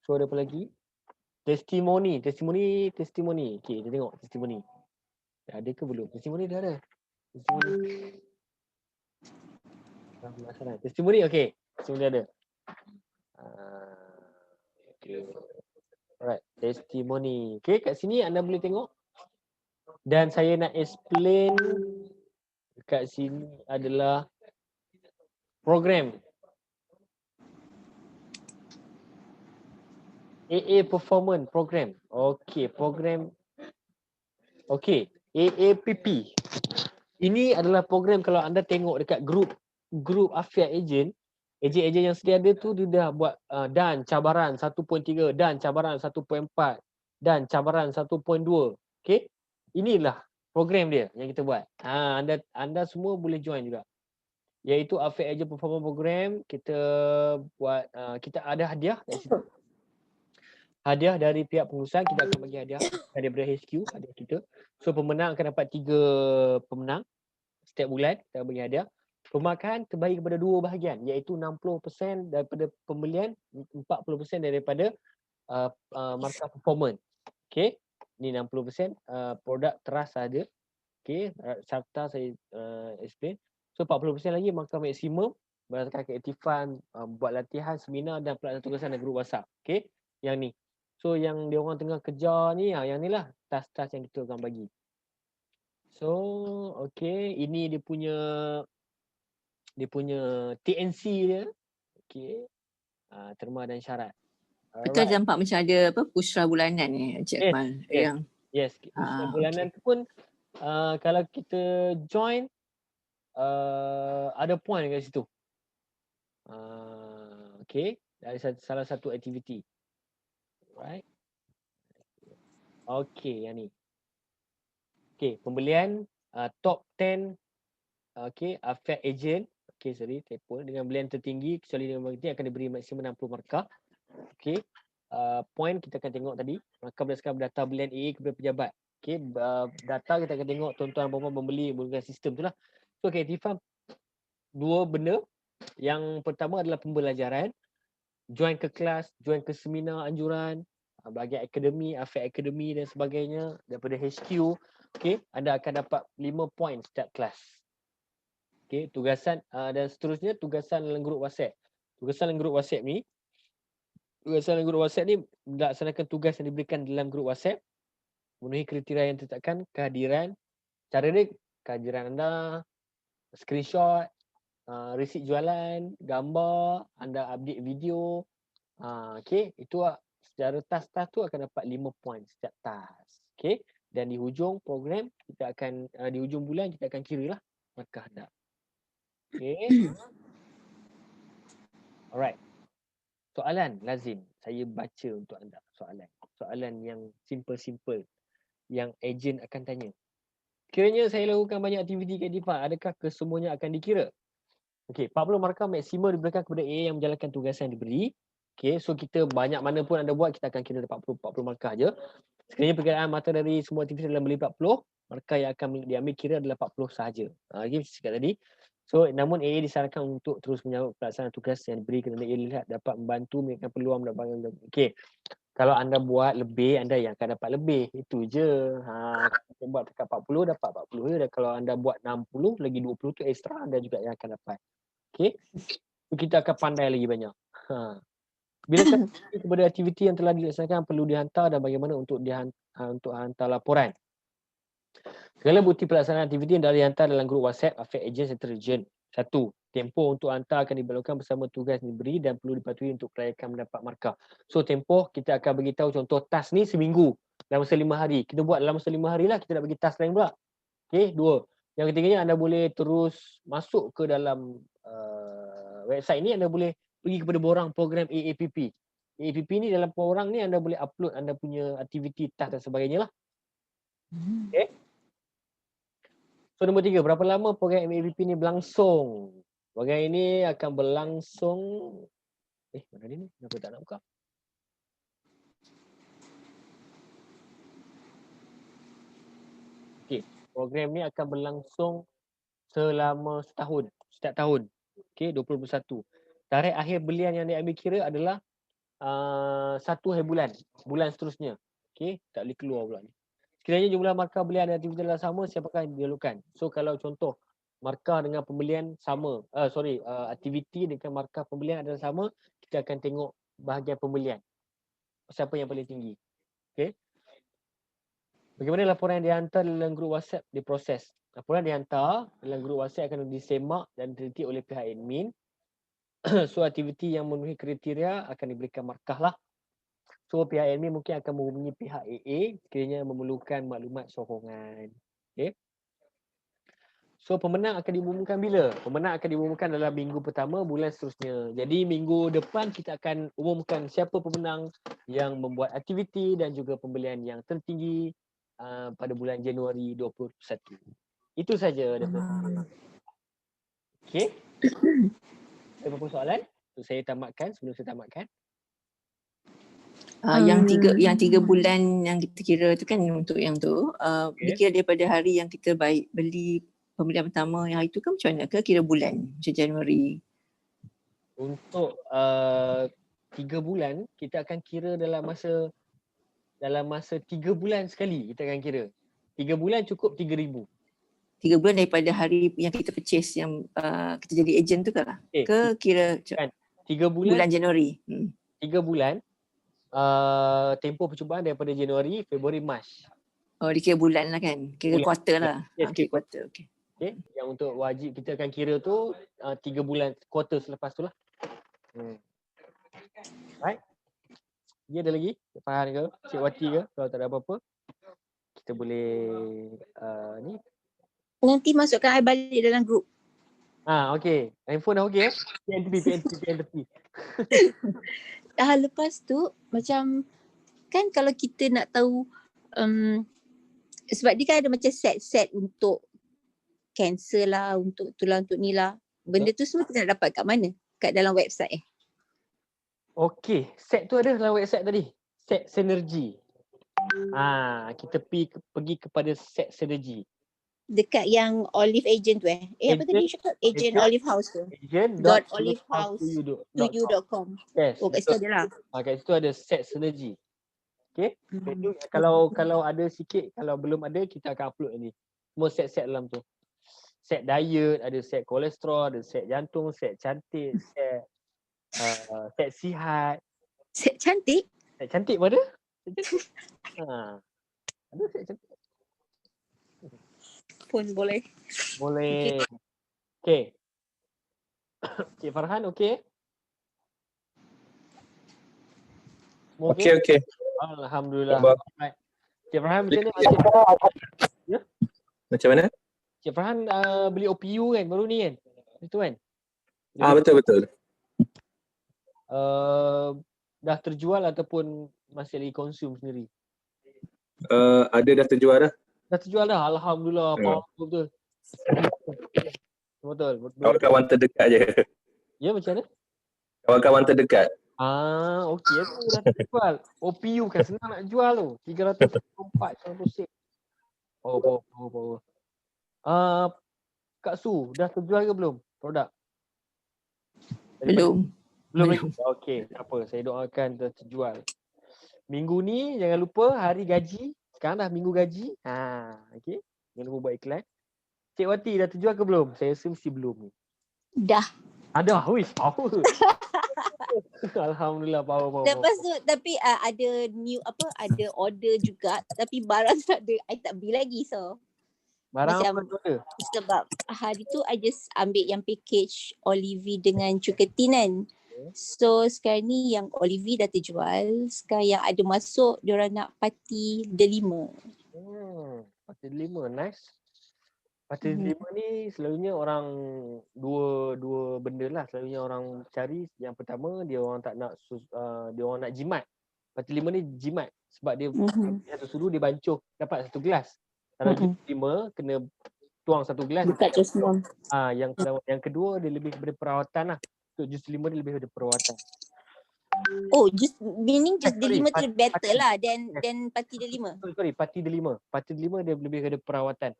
So ada apa lagi? Testimoni. Okay, kita tengok testimoni. Ada ke belum? Testimoni dah ada. Testimoni. Masalah. Testimoni, okay. Testimoni ada. Okay. Alright, testimoni. Okay, kat sini anda boleh tengok. Dan saya nak explain kat sini adalah program. AA Performance Program. Okay, program. Okay, AAPP. Ini adalah program kalau anda tengok dekat grup Afiat Agent yang sedia ada tu dia dah buat dan cabaran 1.3, dan cabaran 1.4, dan cabaran 1.2. Okay, inilah program dia yang kita buat. Anda semua boleh join juga. Iaitu Afiat Agent Performance Program. Kita buat, kita ada hadiah kat situ. Hadiah dari pihak pengurusan, kita akan bagi hadiah daripada HQ, hadiah kita. So pemenang akan dapat 3 pemenang setiap bulan, kita bagi hadiah. Pemarkahan terbahagi kepada 2 bahagian, iaitu 60% daripada pembelian, 40% daripada markah performance. Okay, ni 60% produk teras saja. Okay, serta saya explain. So 40% lagi markah maksimum berdasarkan keaktifan, buat latihan, seminar dan pelaksanaan tugasan dan grup WhatsApp. Okay, yang ni. So yang dia orang tengah kejar ni, yang ni lah task-task yang kita akan bagi. So, okay, ini dia punya TNC dia. Okay, terma dan syarat. Betul nampak macam ada apa pusra bulanan ni Encik Akmal. Yes. Pusra bulanan tu pun kalau kita join ada point kat situ. Okay, dari salah satu aktiviti. Right. Okay, yang ni. Okay, pembelian top 10 Afiat Agent. Okay, sorry, typo. Dengan belian tertinggi kecuali dengan marketing akan diberi maksimum 60 markah. Okay, point kita akan tengok tadi. Markah berdasarkan data belian AA kepada pejabat. Okay, data kita akan tengok tuan-tuan perempuan membeli menggunakan sistem tu lah. So, aktifan 2 benda. Yang pertama adalah pembelajaran. Join ke kelas, join ke seminar anjuran, bahagian akademi, Afiat Akademi dan sebagainya daripada HQ. Okay, anda akan dapat 5 point setiap kelas. Okay, tugasan dan seterusnya tugasan dalam grup WhatsApp. Tugasan dalam grup WhatsApp ni melaksanakan tugas yang diberikan dalam grup WhatsApp, memenuhi kriteria yang ditetapkan, kehadiran. Cara dia, kehadiran anda, screenshot, resit jualan, gambar, anda update video. Okay, itu secara task-task tu akan dapat 5 point setiap task. Okay, dan di hujung program kita akan di hujung bulan kita akan kira lah markah anda. Okay. Alright. Soalan lazim saya baca untuk anda. Soalan yang simple yang ejen akan tanya. Kiranya saya lakukan banyak aktiviti keaktifan, adakah kesemuanya akan dikira? Okey, 40 markah maksimum diberikan kepada AA yang menjalankan tugasan yang diberi. Okey, so kita banyak mana pun anda buat, kita akan kira 40 markah je. Sekiranya perkiraan mata dari semua aktiviti dalam beli 40, markah yang akan diambil kira adalah 40 sahaja. Lagi saya cakap tadi. So, namun AA disarankan untuk terus menyambut pelaksanaan tugas yang diberi kerana ia lihat dapat membantu meningkatkan peluang mendapatkan. Okey. Kalau anda buat lebih, anda yang akan dapat lebih. Itu je. Kita buat dekat 40, dapat 40 je. Dan kalau anda buat 60, lagi 20 tu extra, anda juga yang akan dapat. Okey. So, kita akan pandai lagi banyak. Bila kepada aktiviti yang telah dilaksanakan perlu dihantar dan bagaimana untuk hantar laporan. Segala bukti pelaksanaan aktiviti yang dihantar dalam grup WhatsApp Afiat Agent Intelligent. 1. Tempoh untuk hantar akan diberlakukan bersama tugas yang diberi dan perlu dipatuhi untuk kelayakan mendapat markah. So tempoh kita akan beritahu contoh task ni seminggu dalam masa 5 hari. Kita buat dalam masa 5 hari lah, kita nak bagi task lain pula. Okay, 2. Yang ketiganya anda boleh terus masuk ke dalam website ni, anda boleh pergi kepada borang program AAPP. AAPP ni dalam borang ni anda boleh upload anda punya aktiviti, task dan sebagainya lah. Okay. So nombor 3, berapa lama program AAPP ni berlangsung? Program ini akan berlangsung mana ni? Kenapa tak nak buka? Okey, program ni akan berlangsung selama setahun, setiap tahun. Okey, 2021. Tarikh akhir belian yang diambil kira adalah 1 hari bulan seterusnya. Okey, tak boleh keluar pula ni. Sekiranya jumlah markah belian dan aktiviti adalah sama, siapakah yang dilakukan? So kalau contoh markah dengan pembelian sama, aktiviti dengan markah pembelian adalah sama, kita akan tengok bahagian pembelian. Siapa yang paling tinggi. Okey. Bagaimana laporan yang dihantar dalam grup WhatsApp diproses? Laporan dihantar dalam grup WhatsApp akan disemak dan diteliti oleh pihak admin. So aktiviti yang memenuhi kriteria akan diberikan markah lah. So pihak admin mungkin akan menghubungi pihak AA sekiranya memerlukan maklumat sokongan. Okay. So pemenang akan diumumkan bila? Pemenang akan diumumkan dalam minggu pertama bulan seterusnya. Jadi minggu depan kita akan umumkan siapa pemenang yang membuat aktiviti dan juga pembelian yang tertinggi pada bulan Januari 2021. Itu saja daripada saya. Okey. Ada apa-apa soalan? Saya tamatkan sebelum saya tamatkan. Yang 3 bulan yang kita kira tu kan untuk yang tu dia kira daripada hari yang kita beli pembelian pertama yang hari tu kan macam mana ke kira bulan macam Januari? Untuk 3 bulan kita akan kira dalam masa 3 bulan sekali kita akan kira. 3 bulan cukup 3,000. 3 bulan daripada hari yang kita purchase yang kita jadi ejen tu ke lah? Ke kira kan 3 bulan Januari? 3 bulan tempoh percubaan daripada Januari, Februari, Mac. Oh, dikira bulan lah kan? Kira Bulan. kuarter lah. Yes, Okay, kuarter. Okay. Okay. Yang untuk wajib kita akan kira tu 3 bulan, kuarter selepas tu lah. Right. Dia ada lagi? Cik Farhan ke? Cik Wati ke? Kalau tak ada apa-apa, kita boleh ni. Nanti masukkan I balik dalam grup. Okey. Handphone dah okey eh? PNP. Lepas tu macam kan kalau kita nak tahu sebab dia kan ada macam set untuk cancer lah, untuk tulang, untuk ni lah. Benda tu semua kita nak dapat kat mana? Kat dalam website Okey, set tu ada dalam website tadi. Set Synergy. Kita pergi kepada set Synergy. Dekat yang Olive Agent tu apa tadi cakap? Agent Olive House tu. Agent.olivehouse.com. Yes. Oh, kat situ ada lah. Kat situ ada set Synergy. Okey. Kalau ada sikit, kalau belum ada kita akan upload ni. Semua set-set dalam tu. Set diet, ada set kolesterol, ada set jantung, set cantik, set sihat. Set cantik? Set cantik pun ada. Ada set cantik. Pun boleh. Boleh. Okey. Cik Farhan okey? Okey. Alhamdulillah. Cik Farhan macam mana? Ya? Macam mana? Cik Farhan beli OPU kan baru ni kan? Itu kan? Betul. Dah terjual ataupun masih lagi konsum sendiri? Ada dah terjual dah. Dah terjual dah. Alhamdulillah. Betul. Kawan-kawan terdekat je. Ya, macam mana? Kawan-kawan terdekat. Okey. Itu dah terjual. OPU kan senang nak jual tu. 304, 100 power. Kak Su, dah terjual ke belum produk? Belum. Okey, tak apa. Saya doakan terjual. Minggu ni jangan lupa hari gaji. Sekarang dah minggu gaji. Okey. Jangan lupa buat iklan. Cik Wati dah terjual ke belum? Saya rasa mesti belum ni. Dah. Ada. Power. Alhamdulillah power. Lepas tu tapi ada ada order juga tapi barang tak ada. I tak beli lagi so. Barang macam apa tu ada? Sebab hari tu I just ambil yang package Olive dengan Cuketin kan. So sekarang ni yang Olive dah terjual. Sekarang yang ada masuk diorang nak parti delima. Parti delima nice. Parti delima ni selalunya orang dua benda lah. Selalunya orang cari. Yang pertama dia orang tak nak dia orang nak jimat. Parti delima ni jimat sebab dia satu sudu dia bancuh dapat 1 gelas. Kalau jus lima kena tuang 1 gelas. Buka jus 6. Yang kedua dia lebih kepada perawatan lah. Untuk jus lima dia lebih kepada perawatan. Oh, jus delima tu better lah dan parti delima. Sorry, parti delima. Parti delima dia lebih kepada perawatan.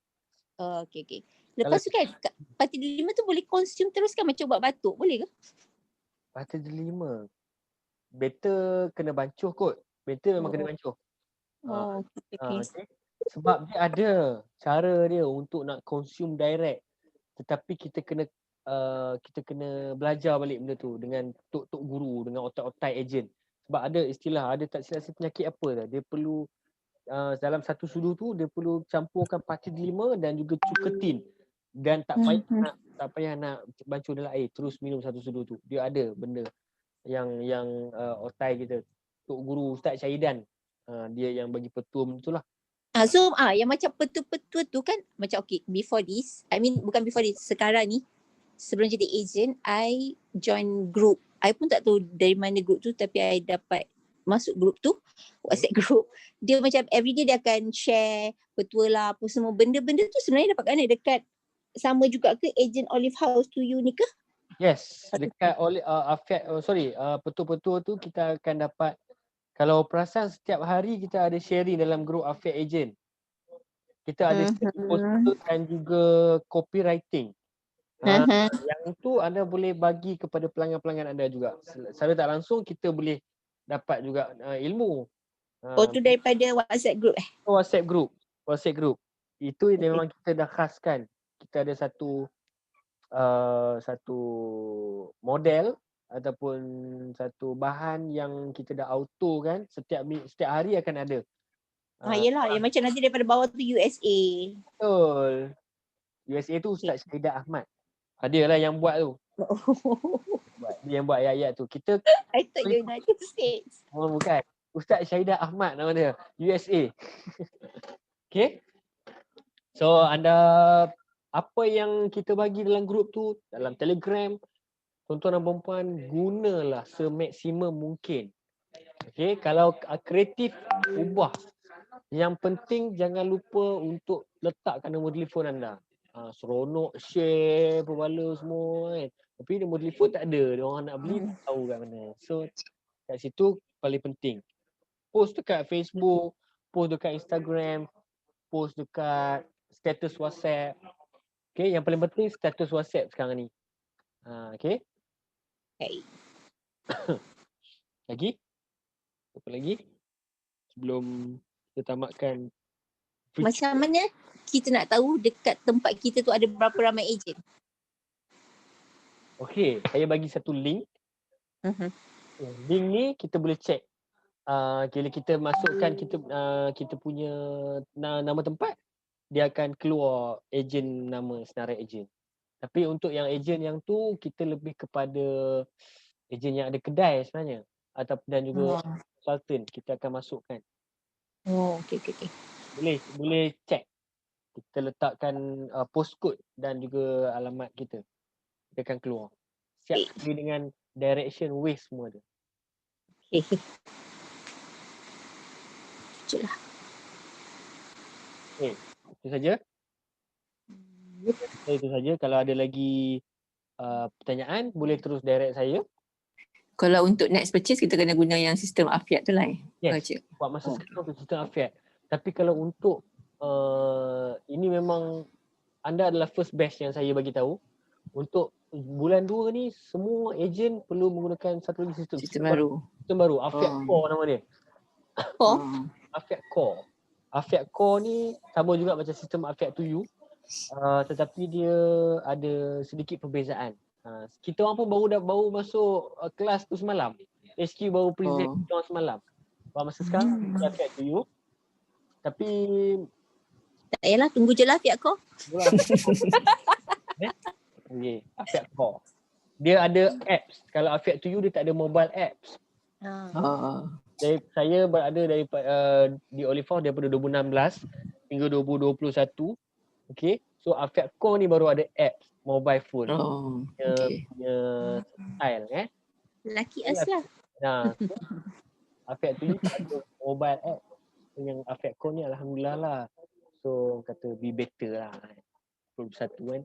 Okay. Lepas tu kan parti delima tu boleh consume terus kan macam ubat batuk, boleh ke? Parti delima. Better kena bancuh kot. Better memang kena bancuh. Oh, okay. Okay. Sebab dia ada cara dia untuk nak consume direct. Tetapi kita kena belajar balik benda tu dengan tok guru, dengan otak-otak ejen. Sebab ada istilah, ada tak silap saya penyakit apa dah. Dia perlu dalam satu sudu tu dia perlu campurkan parti delima dan juga cuketin. Dan tak payah nak bancuh dalam air, terus minum satu sudu tu. Dia ada benda yang otai kita. Tok guru Ustaz Syahidan. Dia yang bagi petua tu lah. So yang macam petua-petua tu kan macam okay, before this, bukan before this, sekarang ni sebelum jadi agent, I join group. I pun tak tahu dari mana group tu, tapi I dapat masuk group tu, WhatsApp group. Dia macam everyday dia akan share petua lah, apa semua. Benda-benda tu sebenarnya dapat mana dekat sama juga ke agent Olive House to you ni ke? Yes, dekat Afiat, petua-petua tu kita akan dapat. Kalau perasan setiap hari kita ada sharing dalam grup Afiat Agent. Kita ada sharing poster dan juga copywriting. Yang tu anda boleh bagi kepada pelanggan-pelanggan anda juga. Secara tak langsung kita boleh dapat juga ilmu. Tu daripada WhatsApp group WhatsApp group. Itu memang kita dah khaskan. Kita ada satu model ataupun satu bahan yang kita dah auto kan, setiap hari akan ada. Yelah, yang macam nanti daripada bawah tu USA. Betul. USA tu Ustaz Syahidah Ahmad. Dia lah yang buat tu. Dia yang buat ayat-ayat tu. Kita I thought United States. Oh bukan. Ustaz Syahidah Ahmad nama dia. USA. Okay. So anda, apa yang kita bagi dalam grup tu, dalam Telegram, tuan-tuan dan puan-puan, gunalah semaksimum mungkin. Okay, kalau kreatif, ubah. Yang penting jangan lupa untuk letakkan nombor telefon anda. Seronok share perbala semua kan. Tapi nombor telefon tak ada. Dia orang nak beli tak tahu kat mana. So kat situ paling penting. Post dekat Facebook, post dekat Instagram, post dekat status WhatsApp. Okay, yang paling penting status WhatsApp sekarang ni. Okay. Lagi? Apa lagi? Sebelum kita tamatkan. Macam mana kita nak tahu dekat tempat kita tu ada berapa ramai ejen? Okay, saya bagi satu link. Link ni kita boleh check. Bila kita masukkan kita punya nama tempat, dia akan keluar ejen, nama senarai ejen. Tapi untuk yang ejen yang tu, kita lebih kepada ejen yang ada kedai sebenarnya. Dan juga consultant kita akan masukkan. Okay. Boleh check. Kita letakkan postcode dan juga alamat kita. Dia akan keluar. Siap dengan direction waste semua tu. Itulah. Okay, itu saja. Itu saja. Kalau ada lagi pertanyaan, boleh terus direct saya. Kalau untuk next purchase, kita kena guna yang sistem Afiat tu lah. Yes, buat masa sekarang untuk sistem Afiat. Tapi kalau untuk ini memang anda adalah first batch yang saya bagi tahu. Untuk bulan 2 ni, semua ejen perlu menggunakan satu lagi sistem baru. Sistem baru, Afiat Core nama dia. Afiat Core. Afiat Core ni sama juga macam sistem Afiat to You. Tetapi dia ada sedikit perbezaan. Kita orang pun baru masuk kelas tu semalam. HQ baru present kita orang semalam. Masa sekarang Afiat to You. Tapi tak payahlah, tunggu je lah Afiat Core. Okay, Afiat Core. Dia ada apps. Kalau Afiat to You dia tak ada mobile apps. Saya berada di Olive House daripada 2016 hingga 2021. Okay. So Afiat Core ni baru ada apps mobile phone. Punya style Laki us lah. Afiat to You ada mobile app. Yang Afiat Core ni alhamdulillah lah. So kata be better lah. 21 kan.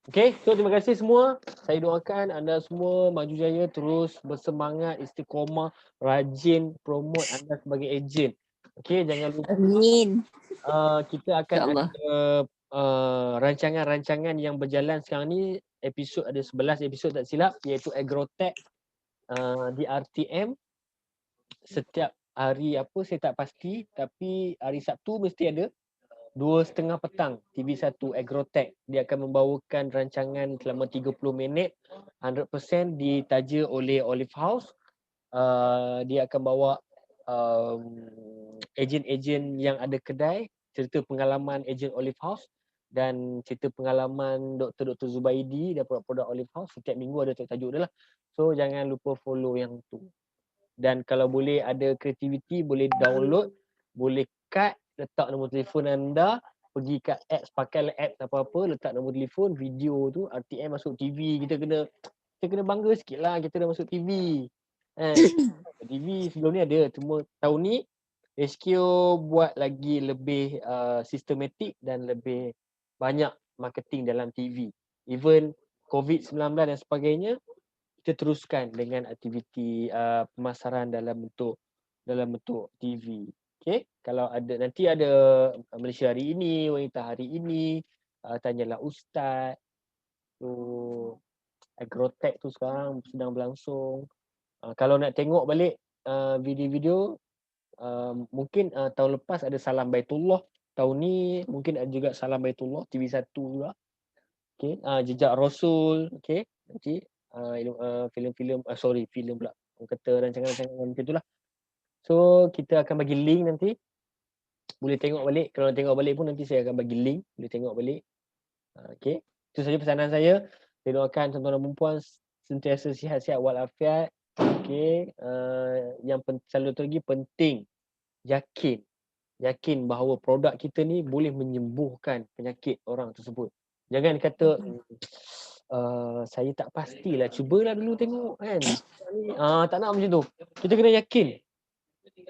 Okay, so terima kasih semua. Saya doakan anda semua maju jaya, terus bersemangat, istiqomah, rajin promote anda sebagai ejen. Okay, jangan lupa. Amin. Kita akan ada rancangan-rancangan yang berjalan sekarang ni, episod ada 11 episod tak silap, iaitu Agrotech di RTM setiap hari apa saya tak pasti, tapi hari Sabtu mesti ada 2:30 petang TV1 Agrotech. Dia akan membawakan rancangan selama 30 minit 100% ditaja oleh Olive House. Dia akan bawa ejen-ejen yang ada kedai, cerita pengalaman ejen Olive House dan cerita pengalaman Dr. Zubaidi dan produk-produk Olive House. Setiap minggu ada tajuk dia lah. So jangan lupa follow yang tu. Dan kalau boleh ada kreativiti, boleh download, boleh cut, letak nombor telefon anda, pergi kat apps, pakailah apps apa-apa, letak nombor telefon, video tu, RTM masuk TV, kita kena bangga sikit lah kita dah masuk TV. TV sebelum ni ada, cuma tahun ni HQ buat lagi lebih sistematik dan lebih banyak marketing dalam TV. Even COVID-19 dan sebagainya, kita teruskan dengan aktiviti pemasaran dalam bentuk TV. Okay, kalau ada nanti ada Malaysia hari ini, wanita hari ini, tanyalah ustaz. So Agrotech tu sekarang sedang berlangsung. Kalau nak tengok balik video-video, mungkin tahun lepas ada Salam Baitullah, tahun ni mungkin ada juga Salam Baitullah TV1 juga. Okay, Jejak Rasul. Okay, nanti filem-filem filem pula, orang kata rancangan-rancangan macam itulah. So kita akan bagi link nanti, boleh tengok balik. Kalau nak tengok balik pun nanti saya akan bagi link, boleh tengok balik. Okay, itu saja pesanan saya. Saya doakan tuan-tuan dan puan sentiasa sihat-sihat walafiat. Okay, yang satu lagi penting, yakin bahawa produk kita ni boleh menyembuhkan penyakit orang tersebut. Jangan kata saya tak pastilah, cubalah dulu tengok kan. Tak nak macam tu. Kita kena yakin.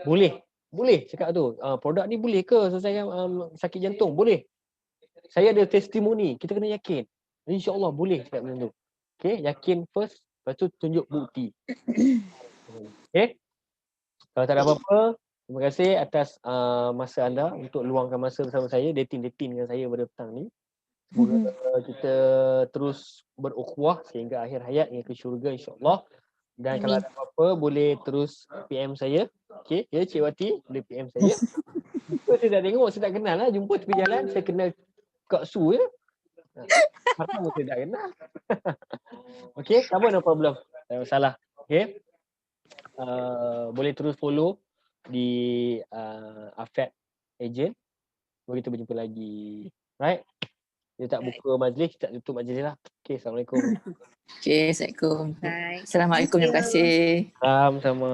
Boleh cakap tu. Produk ni boleh ke selesaikan sakit jantung? Boleh. Saya ada testimoni. Kita kena yakin. InsyaAllah boleh cakap macam tu. Okay, yakin first, lepas tu tunjuk bukti. Okay. Kalau tak ada apa-apa, terima kasih atas masa anda untuk luangkan masa bersama saya, dating dengan saya pada petang ni. Semoga kita terus berukhuwah sehingga akhir hayat, hingga ke syurga insyaAllah. Dan kalau ada apa-apa boleh terus PM saya. Okay, ya Cik Wati, boleh PM saya. Saya tak tengok, saya tak kenal lah. Jumpa tepi jalan, saya kenal Kak Su je. Marah pun saya tak kenal. Okay, tak apa, no problem. Tak ada masalah. Okay. Boleh terus follow di Afat Agent. Kita berjumpa lagi. Right? Kita tak buka majlis, kita tak tutup majlis lah. Okay, Assalamualaikum. Okay, Assalamualaikum. Bye. Assalamualaikum, terima kasih. Salam sama.